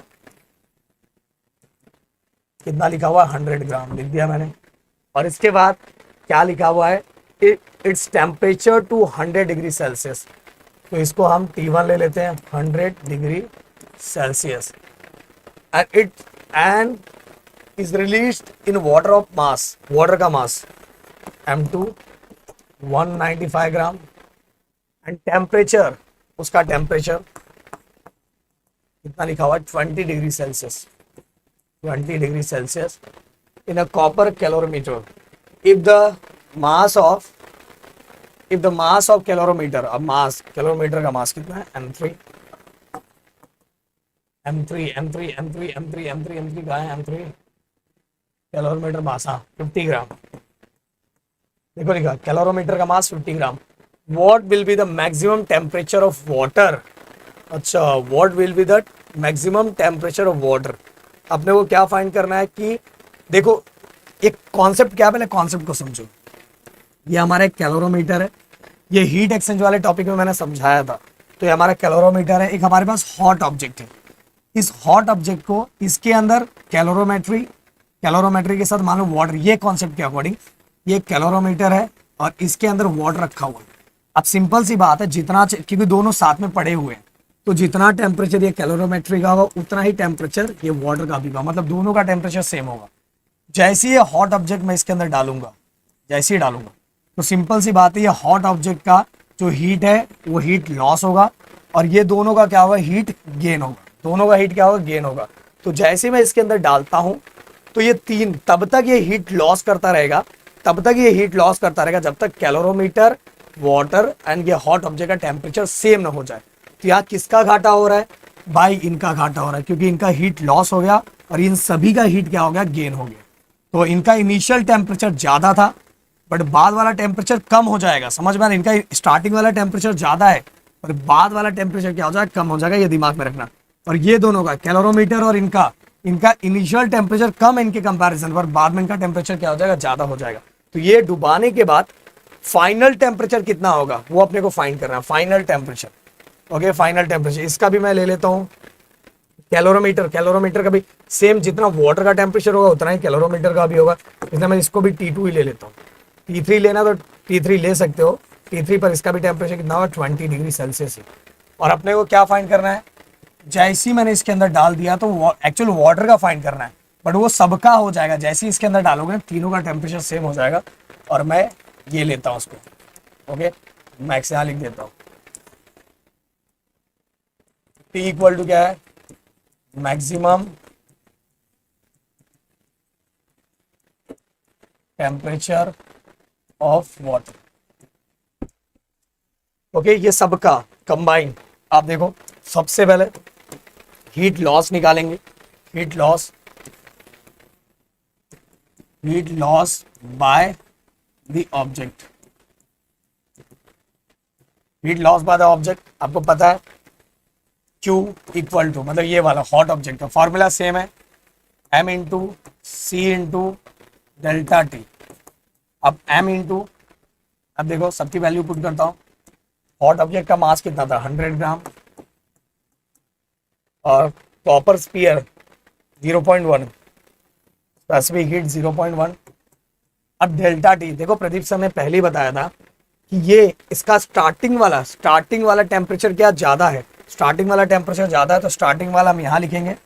कितना लिखा हुआ है 100 ग्राम लिख दिया मैंने। और इसके बाद क्या लिखा हुआ है, its temperature to 100 degree Celsius. तो इसको हम T1 ले लेते हैं 100 degree Celsius and is released in water of mass, water का मास M2 195 ग्राम एंड टेम्परेचर, उसका टेम्परेचर कितना लिखा हुआ है 20 degree Celsius, 20 degree Celsius in a copper calorimeter. If the mass of calorimeter, अब मास कैलोरीमीटर का मास कितना है M3 कहाँ है M3 कैलोरीमीटर मास, हाँ 50 ग्राम। देखो लिखा कैलोरीमीटर का mass 50 gram. What will be the maximum temperature of water, अच्छा what will be the maximum temperature of water, अपने को क्या फाइंड करना है कि देखो एक कॉन्सेप्ट क्या है, पहले कॉन्सेप्ट को समझो। ये हमारा एक कैलोरीमीटर है, ये हीट एक्सचेंज वाले टॉपिक में मैंने समझाया था। तो ये हमारा कैलोरीमीटर है, एक हमारे पास हॉट ऑब्जेक्ट है। इस हॉट ऑब्जेक्ट को इसके अंदर कैलोरीमेट्री के साथ मान लो वाटर, ये कॉन्सेप्ट के अकॉर्डिंग ये कैलोरीमीटर है और इसके अंदर वाटर रखा हुआ है। अब सिंपल सी बात है, जितना क्योंकि दोनों साथ में पड़े हुए हैं, तो जितना टेम्परेचर ये कैलोरीमेट्री का होगा उतना ही टेम्परेचर ये वाटर का भी होगा, मतलब दोनों का टेम्परेचर सेम होगा। जैसे ये हॉट ऑब्जेक्ट मैं इसके अंदर डालूंगा, जैसे ही डालूंगा तो सिंपल सी बात है, ये हॉट ऑब्जेक्ट का जो हीट है वो हीट लॉस होगा और ये दोनों का क्या होगा, हीट गेन होगा, दोनों का हीट क्या होगा, गेन होगा। तो जैसे मैं इसके अंदर डालता हूं तो ये तीन तब तक ये हीट लॉस करता रहेगा, जब तक कैलोरीमीटर, वाटर एंड ये हॉट ऑब्जेक्ट का टेम्परेचर सेम ना हो जाए। तो यहाँ किसका घाटा हो रहा है भाई, इनका घाटा हो रहा है, क्योंकि इनका हीट लॉस हो गया और इन सभी का हीट क्या हो गया, गेन हो गया। तो इनका इनिशियल टेम्परेचर ज्यादा था बट बाद वाला टेम्परेचर कम हो जाएगा, समझ में आ रहा है? इनका स्टार्टिंग वाला टेम्परेचर ज्यादा है और बाद वाला टेम्परेचर क्या हो जाएगा, कम हो जाएगा, ये दिमाग में रखना। और ये दोनों का कैलोरीमीटर और इनका इनिशियल टेम्परेचर कम है इनके कंपैरिजन पर, बाद में इनका टेम्परेचर क्या हो जाएगा, ज्यादा हो जाएगा। तो ये डुबाने के बाद फाइनल टेम्परेचर कितना होगा वो अपने को फाइंड करना है, final temperature. Okay, final temperature इसका भी मैं ले लेता हूँ कैलोरीमीटर का भी सेम, जितना वाटर का टेम्परेचर होगा उतना ही कैलोरीमीटर का भी होगा, इसलिए मैं इसको भी T2 ही ले लेता हूँ। T3 लेना तो T3 ले सकते हो, T3 पर इसका भी टेम्परेचर कितना होगा, 20 डिग्री सेल्सियस है। और अपने को क्या फाइंड करना है, जैसे ही मैंने इसके अंदर डाल दिया तो एक्चुअल वाटर का फाइंड करना है, बट वो सबका हो जाएगा। जैसे ही इसके अंदर डालोगे तीनों का टेम्परेचर सेम हो जाएगा। और मैं ये लेता हूँ उसको, ओके मैक्स यहाँ लिख देता हूँ, T इक्वल टू क्या है, maximum temperature of water. Okay, ये सबका कंबाइन। आप देखो सबसे पहले हीट लॉस निकालेंगे, heat loss by the object, heat loss by the object. आपको पता है Q इक्वल टू, मतलब ये वाला हॉट ऑब्जेक्ट का फॉर्मूला सेम है, M इंटू सी इंटू डेल्टा टी। अब M इंटू, अब देखो सबकी वैल्यू पुट करता हूँ। हॉट ऑब्जेक्ट का मास कितना था, 100 ग्राम, और कॉपर स्पीयर 0.1, स्पेसिफिक हीट 0.1। अब डेल्टा टी, देखो प्रदीप सर ने पहले ही बताया था कि ये इसका स्टार्टिंग वाला टेम्परेचर क्या ज्यादा है, स्टार्टिंग वाला टेम्परेचर ज्यादा है, तो स्टार्टिंग वाला हम यहाँ लिखेंगे।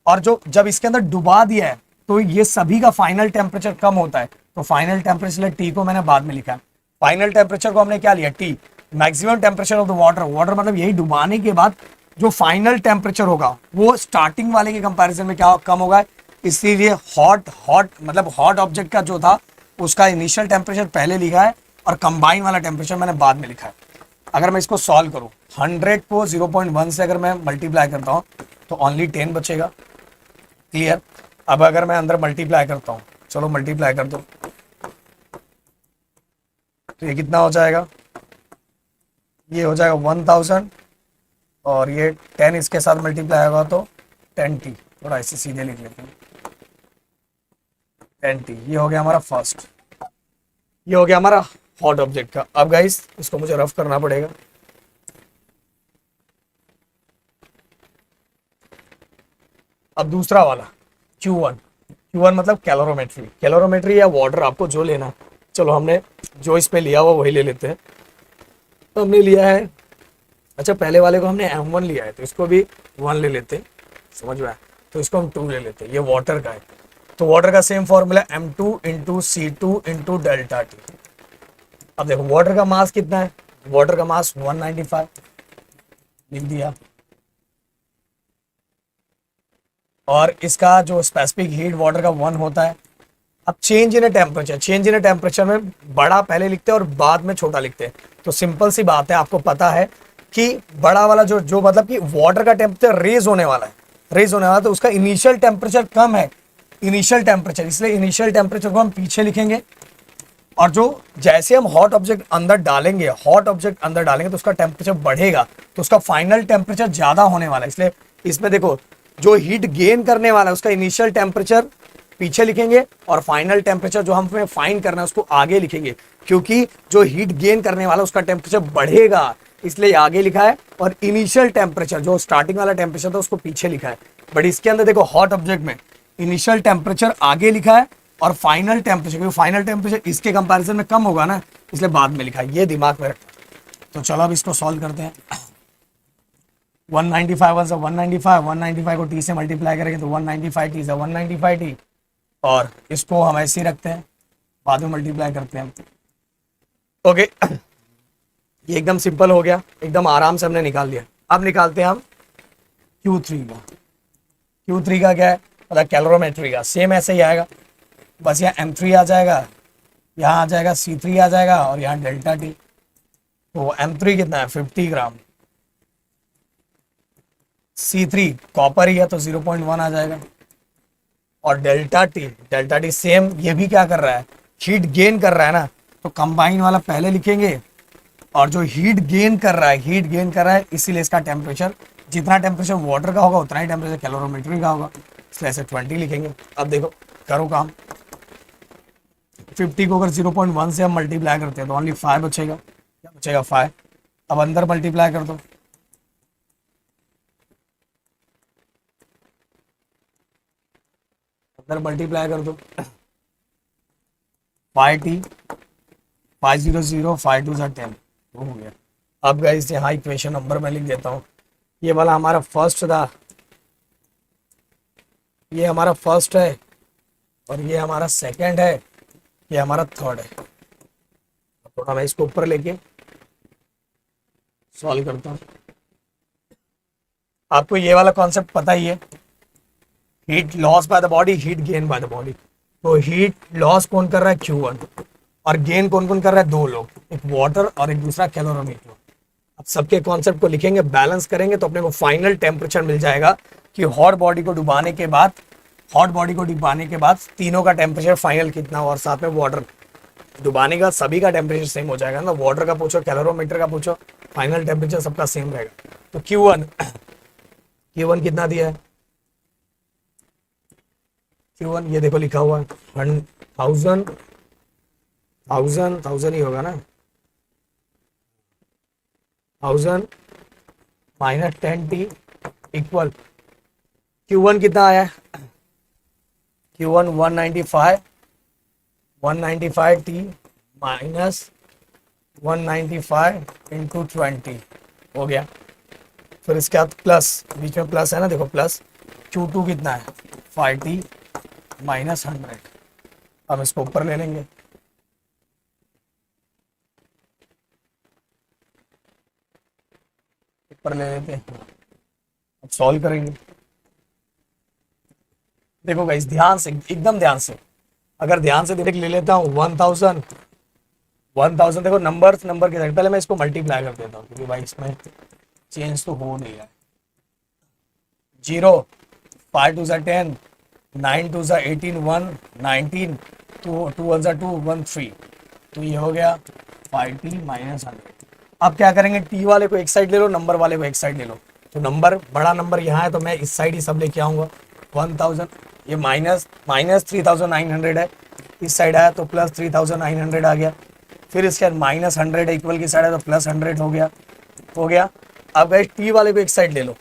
और जो जब इसके अंदर डुबा दिया है तो ये सभी का फाइनल टेम्परेचर कम होता है, तो फाइनल टेम्परेचर टी को मैंने बाद में लिखा है। फाइनल टेम्परेचर को हमने क्या लिया, T. Maximum temperature of the water मतलब यही डुबाने के बाद जो फाइनल टेम्परेचर होगा वो स्टार्टिंग वाले के कंपैरिजन में क्या कम होगा। इसीलिए हॉट मतलब हॉट ऑब्जेक्ट का जो था उसका इनिशियल टेम्परेचर पहले लिखा है और कंबाइन वाला टेम्परेचर मैंने बाद में लिखा है। अगर मैं इसको सॉल्व करूं, 100 को 0.1 से अगर मैं मल्टीप्लाई करता हूं तो ओनली 10 बचेगा, क्लियर। अब अगर मैं अंदर मल्टीप्लाई करता हूं, चलो मल्टीप्लाई कर दो, तो ये कितना हो जाएगा, ये हो जाएगा 1000 और ये 10 इसके साथ मल्टीप्लाई होगा तो 10t, थोड़ा ऐसे सीधे लिख लेते हैं 10t। ये हो गया हमारा फर्स्ट, ये हो गया हमारा हॉट ऑब्जेक्ट का। अब गाइस इसको मुझे रफ करना पड़ेगा। अब दूसरा वाला Q1 मतलब कैलोरीमेट्री या वाटर, आपको जो लेना। चलो हमने जो इस पे लिया हुआ वही ले लेते हैं। तो हमने लिया है, अच्छा पहले वाले को हमने M1 लिया है तो इसको भी 1 ले लेते हैं, समझ में आया, तो इसको हम 2 ले लेते हैं, ये वाटर का है। तो वाटर का same formula M2 into C2 into delta T. अब देखो वाटर का मास कितना है, वाटर का मास 195 लिख दिया, और इसका जो स्पेसिफिक हीट वाटर का 1 होता है। अब change in temperature, change in temperature में बड़ा पहले लिखते हैं और बाद में छोटा लिखते हैं। तो सिंपल सी बात है, आपको पता है कि बड़ा वाला जो जो मतलब कि वाटर का टेम्परेचर रेज होने वाला है, रेज होने वाला है, तो उसका इनिशियल टेम्परेचर कम है, इनिशियल टेम्परेचर, इसलिए इनिशियल टेम्परेचर को हम पीछे लिखेंगे। और जो जैसे हम हॉट ऑब्जेक्ट अंदर डालेंगे, हॉट ऑब्जेक्ट अंदर डालेंगे तो उसका टेम्परेचर बढ़ेगा, तो उसका फाइनल टेम्परेचर ज्यादा होने वाला है। इसलिए इसमें देखो जो हीट गेन करने वाला है उसका इनिशियल टेम्परेचर पीछे लिखेंगे और फाइनल टेम्परेचर जो हमें फाइंड करना है उसको आगे लिखेंगे, क्योंकि जो हीट गेन करने वाला है उसका टेम्परेचर बढ़ेगा, इसलिए आगे लिखा है। और इनिशियल टेम्परेचर जो स्टार्टिंग वाला टेम्परेचर था उसको पीछे लिखा है। बट इसके अंदर देखो हॉट ऑब्जेक्ट में इनिशियल टेम्परेचर आगे लिखा है और फाइनल टेम्परेचर, क्योंकि फाइनल टेम्परेचर इसके कंपैरिजन में कम होगा ना, इसलिए बाद में लिखा है, ये दिमाग में रखना। तो चलो अब इसको सॉल्व करते हैं। 195 से 195, 195 को टी से मल्टीप्लाई करेंगे तो 195 टी से 195 टी, और इसको हम ऐसे ही रखते हैं, बाद में मल्टीप्लाई करते हैं। ओके, ये एकदम सिंपल हो गया, एकदम आराम से हमने निकाल लिया। अब निकालते हैं हम Q3 का। Q3 का क्या है, मतलब कैलोरीमेट्री का, सेम ऐसे ही आएगा, बस यहाँ M3 आ जाएगा, यहाँ आ जाएगा C3 आ जाएगा, और यहाँ डेल्टा टी। तो M3 कितना है 50 ग्राम, C3 कॉपर ही है तो 0.1 आ जाएगा, और डेल्टा टी सेम, ये भी क्या कर रहा है, हीट गेन कर रहा है ना, तो कंबाइन वाला पहले लिखेंगे, और जो हीट गेन कर रहा है, हीट गेन कर रहा है, इसीलिए इसका टेम्परेचर, जितना टेम्परेचर वाटर का होगा उतना ही टेम्परेचर कैलोरीमेट्री का होगा, इसलिए ऐसे 20 लिखेंगे। अब देखो करो काम, 50 को अगर 0.1 से हम मल्टीप्लाई करते हैं तो ओनली 5 बचेगा, क्या बचेगा 5। अब अंदर मल्टीप्लाई कर दो, अंदर मल्टीप्लाई कर दो, 5t 500 5 2 10 हो गया। अब गाइस यहाँ इक्वेशन नंबर मैं लिख देता हूँ, ये वाला हमारा फर्स्ट था, ये हमारा फर्स्ट है, और ये हमारा सेकंड है, ये हमारा थर्ड है। थोड़ा मैं इसको ऊपर लेके सॉल्व करता हूँ। आपको ये वाला कॉन्सेप्ट पता ही है, heat loss by the body, heat gain by the body. तो हीट लॉस कौन कर रहा है, Q1, और गेन कौन कौन कर रहा है, दो लोग, एक वाटर और एक दूसरा कैलोरीमीटर। अब सबके कॉन्सेप्ट को लिखेंगे, बैलेंस करेंगे तो अपने को फाइनल टेम्परेचर मिल जाएगा कि हॉट बॉडी को डुबाने के बाद, हॉट बॉडी को डुबाने के बाद तीनों का टेम्परेचर फाइनल कितना हो, और साथ में वाटर डुबाने का सभी का टेम्परेचर सेम हो जाएगा ना, वाटर का पूछो कैलोरीमीटर का पूछो, फाइनल टेम्परेचर सबका सेम रहेगा। तो Q1 कितना दिया है, Q1 ये देखो लिखा हुआ है 1000 ही होगा ना, 1000 माइनस 10t इक्वल, Q1 कितना आया, Q1 195 t माइनस 195 इंटू 20 हो गया। फिर इसके बाद प्लस, बीच में प्लस है ना, देखो प्लस, Q2 कितना है 5t माइनस 100, हम इसको ऊपर ले लेंगे, ऊपर ले लेते हैं, अब सॉल्व करेंगे। देखो गाइस ध्यान से, एकदम ध्यान से, अगर ध्यान से देख ले लेता हूँ 1000 देखो नंबर के साथ, पहले मैं इसको मल्टीप्लाई कर देता हूँ क्योंकि भाई इसमें चेंज तो हो नहीं रहा है। 0 5 2 10 9 2 18 1 19 2 2 2 1 3, तो ये हो गया 5t माइनस 100। अब क्या करेंगे, t वाले को एक साइड ले लो, नंबर वाले को एक साइड ले लो, तो नंबर बड़ा नंबर यहाँ है तो मैं इस साइड ही सब लेके आऊंगा 1000, ये माइनस 3900 है, इस साइड आया तो प्लस 3900 आ गया, फिर इसके बाद माइनस 100 इक्वल की साइड है तो प्लस 100 हो गया। अब गाइस टी वाले को एक साइड ले लो,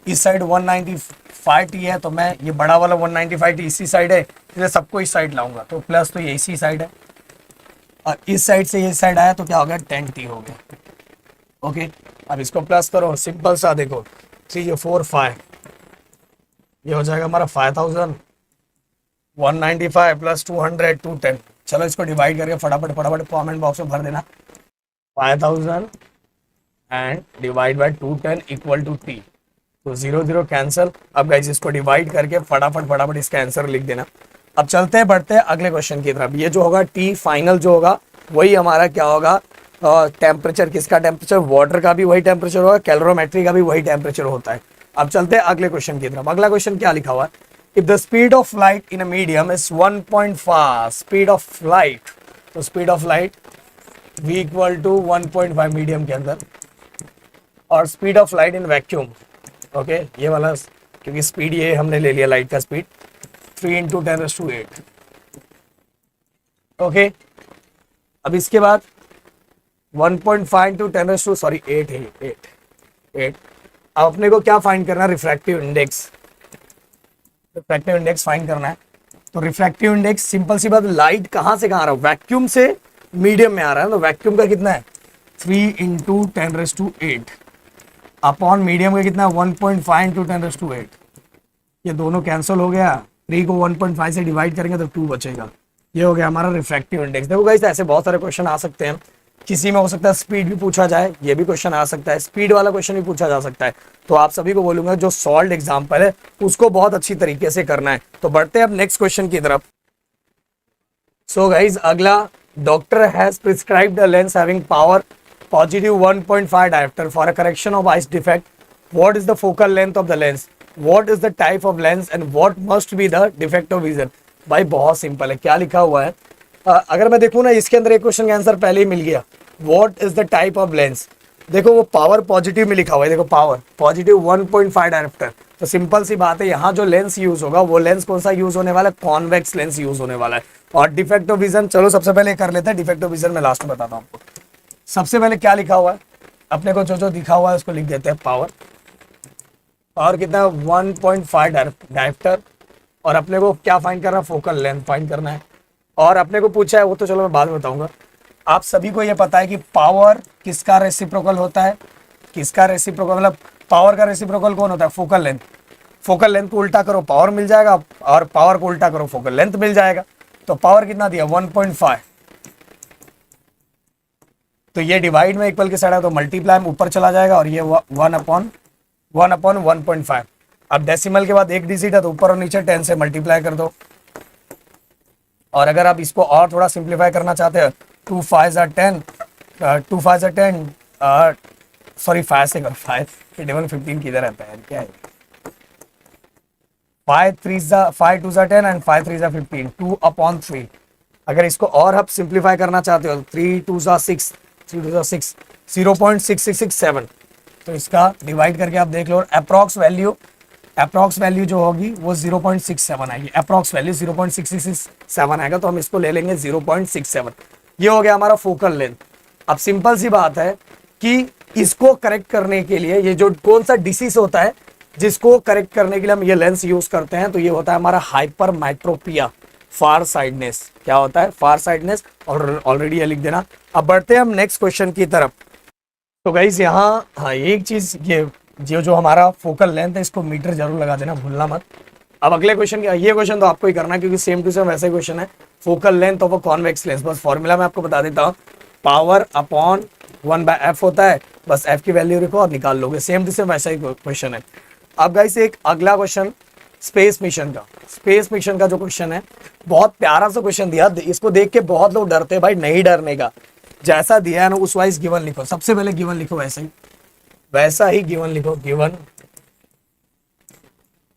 इस साइड 195 टी है तो मैं ये बड़ा वाला 195 टी इसी साइड है, इसलिए सबको इस साइड लाऊंगा, तो प्लस तो ये इसी साइड है, और इस साइड से ये साइड आया तो क्या हो गया 10 टी हो गया। ओके, अब इसको प्लस करो, सिंपल सा देखो, 3 4 5, ये हो जाएगा हमारा 5195 प्लस 200 210। चलो इसको डिवाइड करके फटाफट फटाफट कमेंट बॉक्स में भर देना, 5000 and divide by 210 equal to t, तो 0 0 कैंसिल। अब गाइस इसको डिवाइड करके फटाफट फटाफट इसका आंसर लिख देना। अब चलते हैं बढ़ते हैं अगले क्वेश्चन की तरफ। ये जो होगा टी फाइनल जो होगा वही हमारा क्या होगा, टेम्परेचर, किसका टेम्परेचर, वाटर का भी वही टेम्परेचर होगा, कैलोरीमेट्री का भी वही टेम्परेचर होता है। अब चलते हैं अगले क्वेश्चन की तरफ। अगला क्वेश्चन क्या लिखा हुआ है, if the speed of light in a medium is 1.5, speed of light, तो speed of light v equal to 1.5 medium के अंदर, और speed of light in vacuum, okay ये वाला, क्योंकि स्पीड ये हमने ले लिया लाइट का स्पीड, 3 इंटू 10⁸8। ओके, अब इसके बाद 1.5 इंटू 10 सॉरी 8 है, 8। अब अपने को क्या फाइंड करना है, refractive index, refractive index find करना है। तो रिफ्रैक्टिव इंडेक्स सिंपल सी बात, लाइट कहां से कहां आ रहा है, वैक्यूम से मीडियम में आ रहा है, तो वैक्यूम का कितना है 3 इंटू 10⁸8 अपॉन मीडियम का कितना है 1.5 इंटू 10⁸8। ये दोनों कैंसिल हो गया, 3 को 1.5 से डिवाइड करेंगे तो 2 बचेगा। ये हो गया हमारा रिफ्रैक्टिव इंडेक्स। देखो गाइस ऐसे बहुत सारे क्वेश्चन आ सकते हैं, किसी में हो सकता है स्पीड भी पूछा जाए, ये भी क्वेश्चन आ सकता है, स्पीड वाला क्वेश्चन भी पूछा जा सकता है। तो आप सभी को बोलूंगा जो सॉल्व एग्जांपल है उसको बहुत अच्छी तरीके से करना है। तो बढ़ते हैं अब नेक्स्ट क्वेश्चन की तरफ। सो गाइस अगला, doctor has prescribed a lens having power positive 1.5 diopter for a correction of eyes defect. What is the focal length of the lens? What is the type of lens and what must be the defect of vision? भाई बहुत simple है, क्या लिखा हुआ है, अगर मैं देखूँ ना इसके अंदर एक क्वेश्चन का आंसर पहले ही मिल गया, What is the type of lens? देखो वो पावर पॉजिटिव में लिखा हुआ है, देखो पावर पॉजिटिव 1.5 डायरेक्टर, तो सिंपल सी बात है यहाँ जो लेंस यूज होगा वो लेंस कौन सा यूज होने वाला है, कॉन्वेक्स लेंस यूज होने वाला है। और डिफेक्ट ऑफ विजन, चलो सबसे पहले कर लेते हैं डिफेक्ट ऑफ विजन, में लास्ट में बताता हूँ आपको। सबसे पहले क्या लिखा हुआ है, अपने को जो जो दिखा हुआ है उसको लिख देते हैं पावर, और कितना 1.5 डायरेक्टर, और अपने को क्या फाइंड करना है, फोकल लेंथ फाइंड करना है। और अपने को पूछा है वो तो चलो मैं बाद में बताऊंगा। आप सभी को ये पता है कि पावर किसका रेसिप्रोकल होता है, किसका रेसिप्रोकल, मतलब पावर का रेसिप्रोकल कौन होता है, फोकल लेंथ। फोकल लेंथ को उल्टा करो पावर मिल जाएगा, और पावर को उल्टा करो फोकल लेंथ मिल जाएगा। तो पावर कितना दिया 1.5, तो ये डिवाइड में इक्वल के साइड है तो मल्टीप्लाई में ऊपर चला जाएगा, और ये 1/1.5। अब डेसिमल के बाद एक डिजिट है तो ऊपर और नीचे 10 से मल्टीप्लाई कर दो। और अगर आप इसको और थोड़ा सिंप्लीफाई करना चाहते हैं, 2 5 are 10, 2 5 are 10, सॉरी 5 से 5 15 किधर रहता है क्या है, 5 2 10 एंड 5 3 15, 2/3। अगर इसको और आप सिंप्लीफाई करना चाहते हो, 3 2 6, 3 2 6, 0.6667, तो इसका डिवाइड करके आप देख लो, अप्रॉक्स वैल्यू जो होगी वो 0.67 आएगी, अप्रॉक्स वैल्यू 0.6667 आएगा, तो हम इसको ले लेंगे 0.67। ये हो गया हमारा फोकल लेंथ। अब सिंपल सी बात है कि इसको करेक्ट करने के लिए, ये जो कौन सा डिसीज होता है जिसको करेक्ट करने के लिए हम ये लेंस यूज करते हैं, तो ये होता है हमारा हाइपर माइट्रोपिया, फार साइडनेस। क्या होता है, फार साइडनेस, और ऑलरेडी ये लिख देना। अब बढ़ते हैं हम नेक्स्ट क्वेश्चन की तरफ। तो गाइस यहाँ हाँ एक चीज, ये जो हमारा फोकल लेंथ है इसको मीटर जरूर लगा देना, भूलना मत। अब अगले क्वेश्चन, ये क्वेश्चन तो आपको ही करना है क्योंकि सेम टू सेम वैसे क्वेश्चन है, focal length of a convex lens. बस फॉर्मूला मैं आपको बता देता हूँ, पावर अपॉन 1/f होता है, बस f की वैल्यू रखो और निकाल लोगे, सेम टू सेम वैसा ही क्वेश्चन है। अब गाइस एक अगला क्वेश्चन स्पेस मिशन का जो क्वेश्चन है, बहुत प्यारा सा क्वेश्चन दिया, इसको देख के बहुत लोग डरते हैं, भाई नहीं डरने का, जैसा दिया है ना उस वाइज गिवन लिखो। सबसे पहले गिवन लिखो वैसा ही गिवन लिखो। गिवन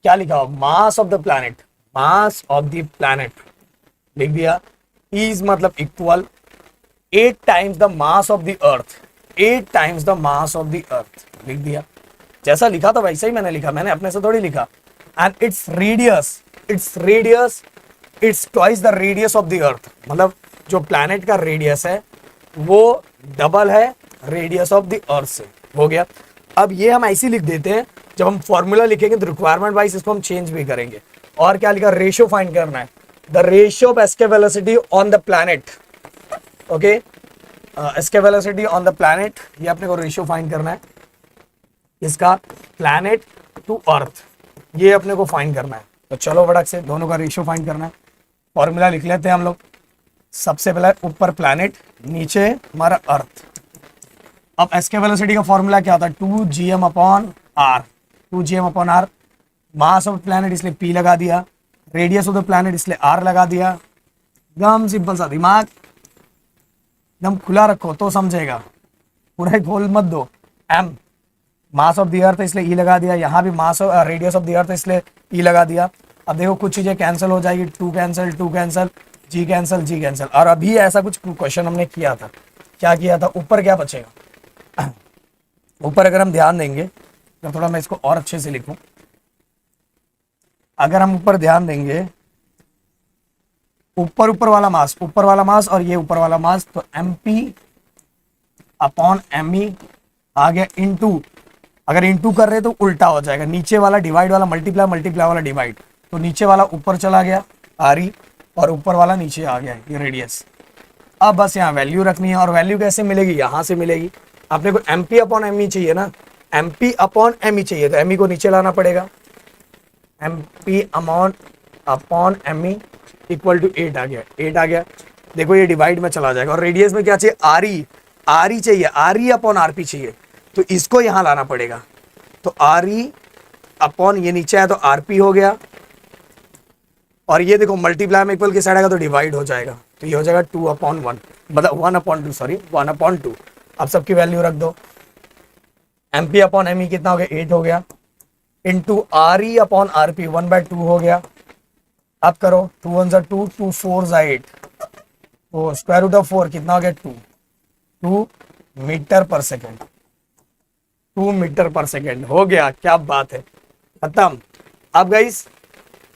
क्या लिखा हो, मास ऑफ द प्लैनेट लिख दिया, इज मतलब equal 8 times the mass of the earth, 8 times the mass of the earth लिख दिया। जैसा लिखा था वैसा ही मैंने लिखा, मैंने अपने से थोड़ी लिखा। And its radius it's twice the radius of the earth, मतलब जो प्लैनेट का रेडियस है वो डबल है रेडियस ऑफ द अर्थ से। हो गया। अब ये हम ऐसे लिख देते हैं, जब हम फॉर्मूला लिखेंगे तो रिक्वायरमेंट वाइज इसको हम चेंज भी करेंगे। और क्या लिखा, रेशियो फाइंड करना है, the ratio of escape velocity on the planet, okay, इसके वेलोसिटी ऑन द प्लैनेट, ये अपने को रेशियो फाइंड करना है इसका, प्लैनेट टू अर्थ, ये अपने को फाइंड करना है। तो चलो फटाक से दोनों का रेशियो फाइंड करना है। फॉर्मूला लिख लेते हैं हम लोग। सबसे पहले ऊपर प्लैनेट, नीचे हमारा अर्थ। अब इसके वेलोसिटी का फॉर्मूला क्या होता है, 2gm upon r. 2gm upon r, mass of planet इसलिए p लगा दिया, रेडियस ऑफ द प्लैनेट इसलिए r लगा दिया। एकदम सिंपल सा, दिमाग एकदम खुला रखो तो समझेगा, पूरा खोल मत दो। m mass of the earth इसलिए e लगा दिया, यहाँ भी mass of radius of the earth इसलिए e लगा दिया। अब देखो कुछ चीजें कैंसिल हो जाएगी, 2 cancel, 2 cancel, g cancel, g cancel. और अभी ऐसा कुछ क्वेश्चन हमने किया था, क्या किया था, ऊपर क्या बचेगा, ऊपर अगर हम ध्यान देंगे, तो थोड़ा मैं इसको और अच्छे से लिखूं, अगर हम ऊपर ध्यान देंगे, ऊपर वाला मास, ऊपर वाला मास और ये ऊपर वाला मास, तो mp अपॉन me आ गया इनटू, अगर इनटू कर रहे तो उल्टा हो जाएगा, नीचे वाला डिवाइड वाला मल्टीप्लाई, मल्टीप्लाई वाला डिवाइड, तो नीचे वाला ऊपर चला गया re और ऊपर वाला नीचे आ गया ये रेडियस। अब बस यहाँ वैल्यू रखनी है, और वैल्यू कैसे मिलेगी, यहाँ से मिलेगी। अपने को mp अपॉन me चाहिए ना, mp अपॉन me चाहिए, तो me को नीचे लाना पड़ेगा, mp upon me equal to 8 आ गया, 8 आ गया। देखो ये डिवाइड में चला जाएगा, और रेडियस में क्या चाहिए, re चाहिए, re अपॉन rp चाहिए, तो इसको यहाँ लाना पड़ेगा। तो re अपॉन ये नीचे आया तो rp हो गया, और ये देखो मल्टीप्लाई में इक्वल के साइड आएगा तो डिवाइड हो जाएगा, तो ये हो जाएगा 2/1, मतलब 1/2, सॉरी 1/2। अब सबकी वैल्यू रख दो, mp अपॉन me कितना हो गया, 8 हो गया, इंटू re अपॉन rp 1/2 हो गया। अब करो 2 1 जा 2, 2 4 जा 8, तो स्क्वायर रूट ऑफ 4 कितना हो गया, 2 मीटर पर सेकेंड, 2 मीटर पर सेकेंड हो गया। क्या बात है, खत्म। अब गाइस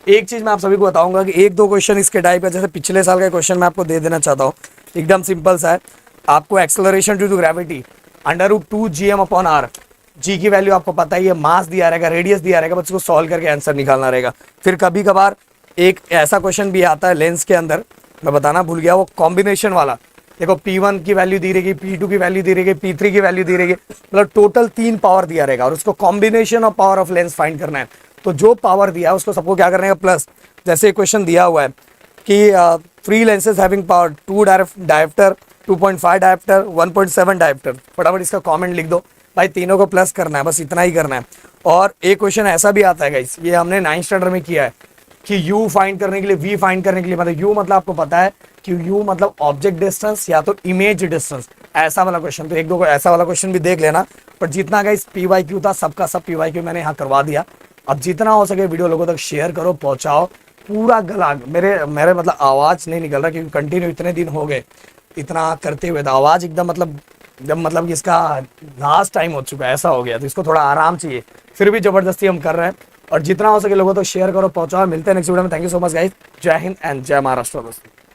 एक चीज मैं आप सभी को बताऊंगा कि एक दो क्वेश्चन इसके टाइप है, जैसे पिछले साल का क्वेश्चन मैं आपको दे देना चाहता हूँ, एकदम सिंपल सा है। आपको acceleration due to gravity √2gm upon R, G की वैल्यू आपको पता ही है, मास दिया रहेगा, रेडियस दिया रहेगा, बस उसको सॉल्व करके आंसर निकालना रहेगा। फिर कभी कभार एक ऐसा क्वेश्चन भी आता है लेंस के अंदर, मैं बताना भूल गया, वो कॉम्बिनेशन वाला। देखो P1 की वैल्यू दी रहेगी, P2 की वैल्यू दी रहेगी, P3 की वैल्यू दी रहेगी, मतलब टोटल 3 पावर दिया रहेगा, और उसको combination of power of lens find करना है। तो जो पावर दिया है उसको सबको क्या करने का प्लस, जैसे क्वेश्चन दिया हुआ है कि 3 lenses having power 2 dioptre, 2.5 dioptre, 1.7 dioptre, फटाफट इसका कमेंट लिख दो भाई, तीनों को प्लस करना है, बस इतना ही करना है। और एक क्वेश्चन ऐसा भी आता है गाइस, ये हमने 9th स्टैंडर्ड में किया है कि u फाइंड करने के लिए, v फाइंड करने के लिए, मतलब u मतलब आपको पता है कि u मतलब ऑब्जेक्ट डिस्टेंस या तो इमेज डिस्टेंस, ऐसा वाला क्वेश्चन। तो एक दो को ऐसा वाला क्वेश्चन भी देख लेना। पर जितना गाइस PYQ था, सबका सब PYQ मैंने यहाँ करवा दिया। अब जितना हो सके वीडियो लोगों तक शेयर करो, पहुंचाओ। पूरा गला मेरे मतलब आवाज नहीं निकल रहा, क्योंकि कंटिन्यू इतने दिन हो गए इतना करते हुए, तो आवाज एकदम मतलब इसका लास्ट टाइम हो चुका है, ऐसा हो गया, तो इसको थोड़ा आराम चाहिए। फिर भी जबरदस्ती हम कर रहे हैं, और जितना हो सके लोगों तक शेयर करो, पहुंचाओ। मिलते हैं नेक्स्ट वीडियो में। Thank you so much guys, जय हिंद एंड जय महाराष्ट्र दोस्तों।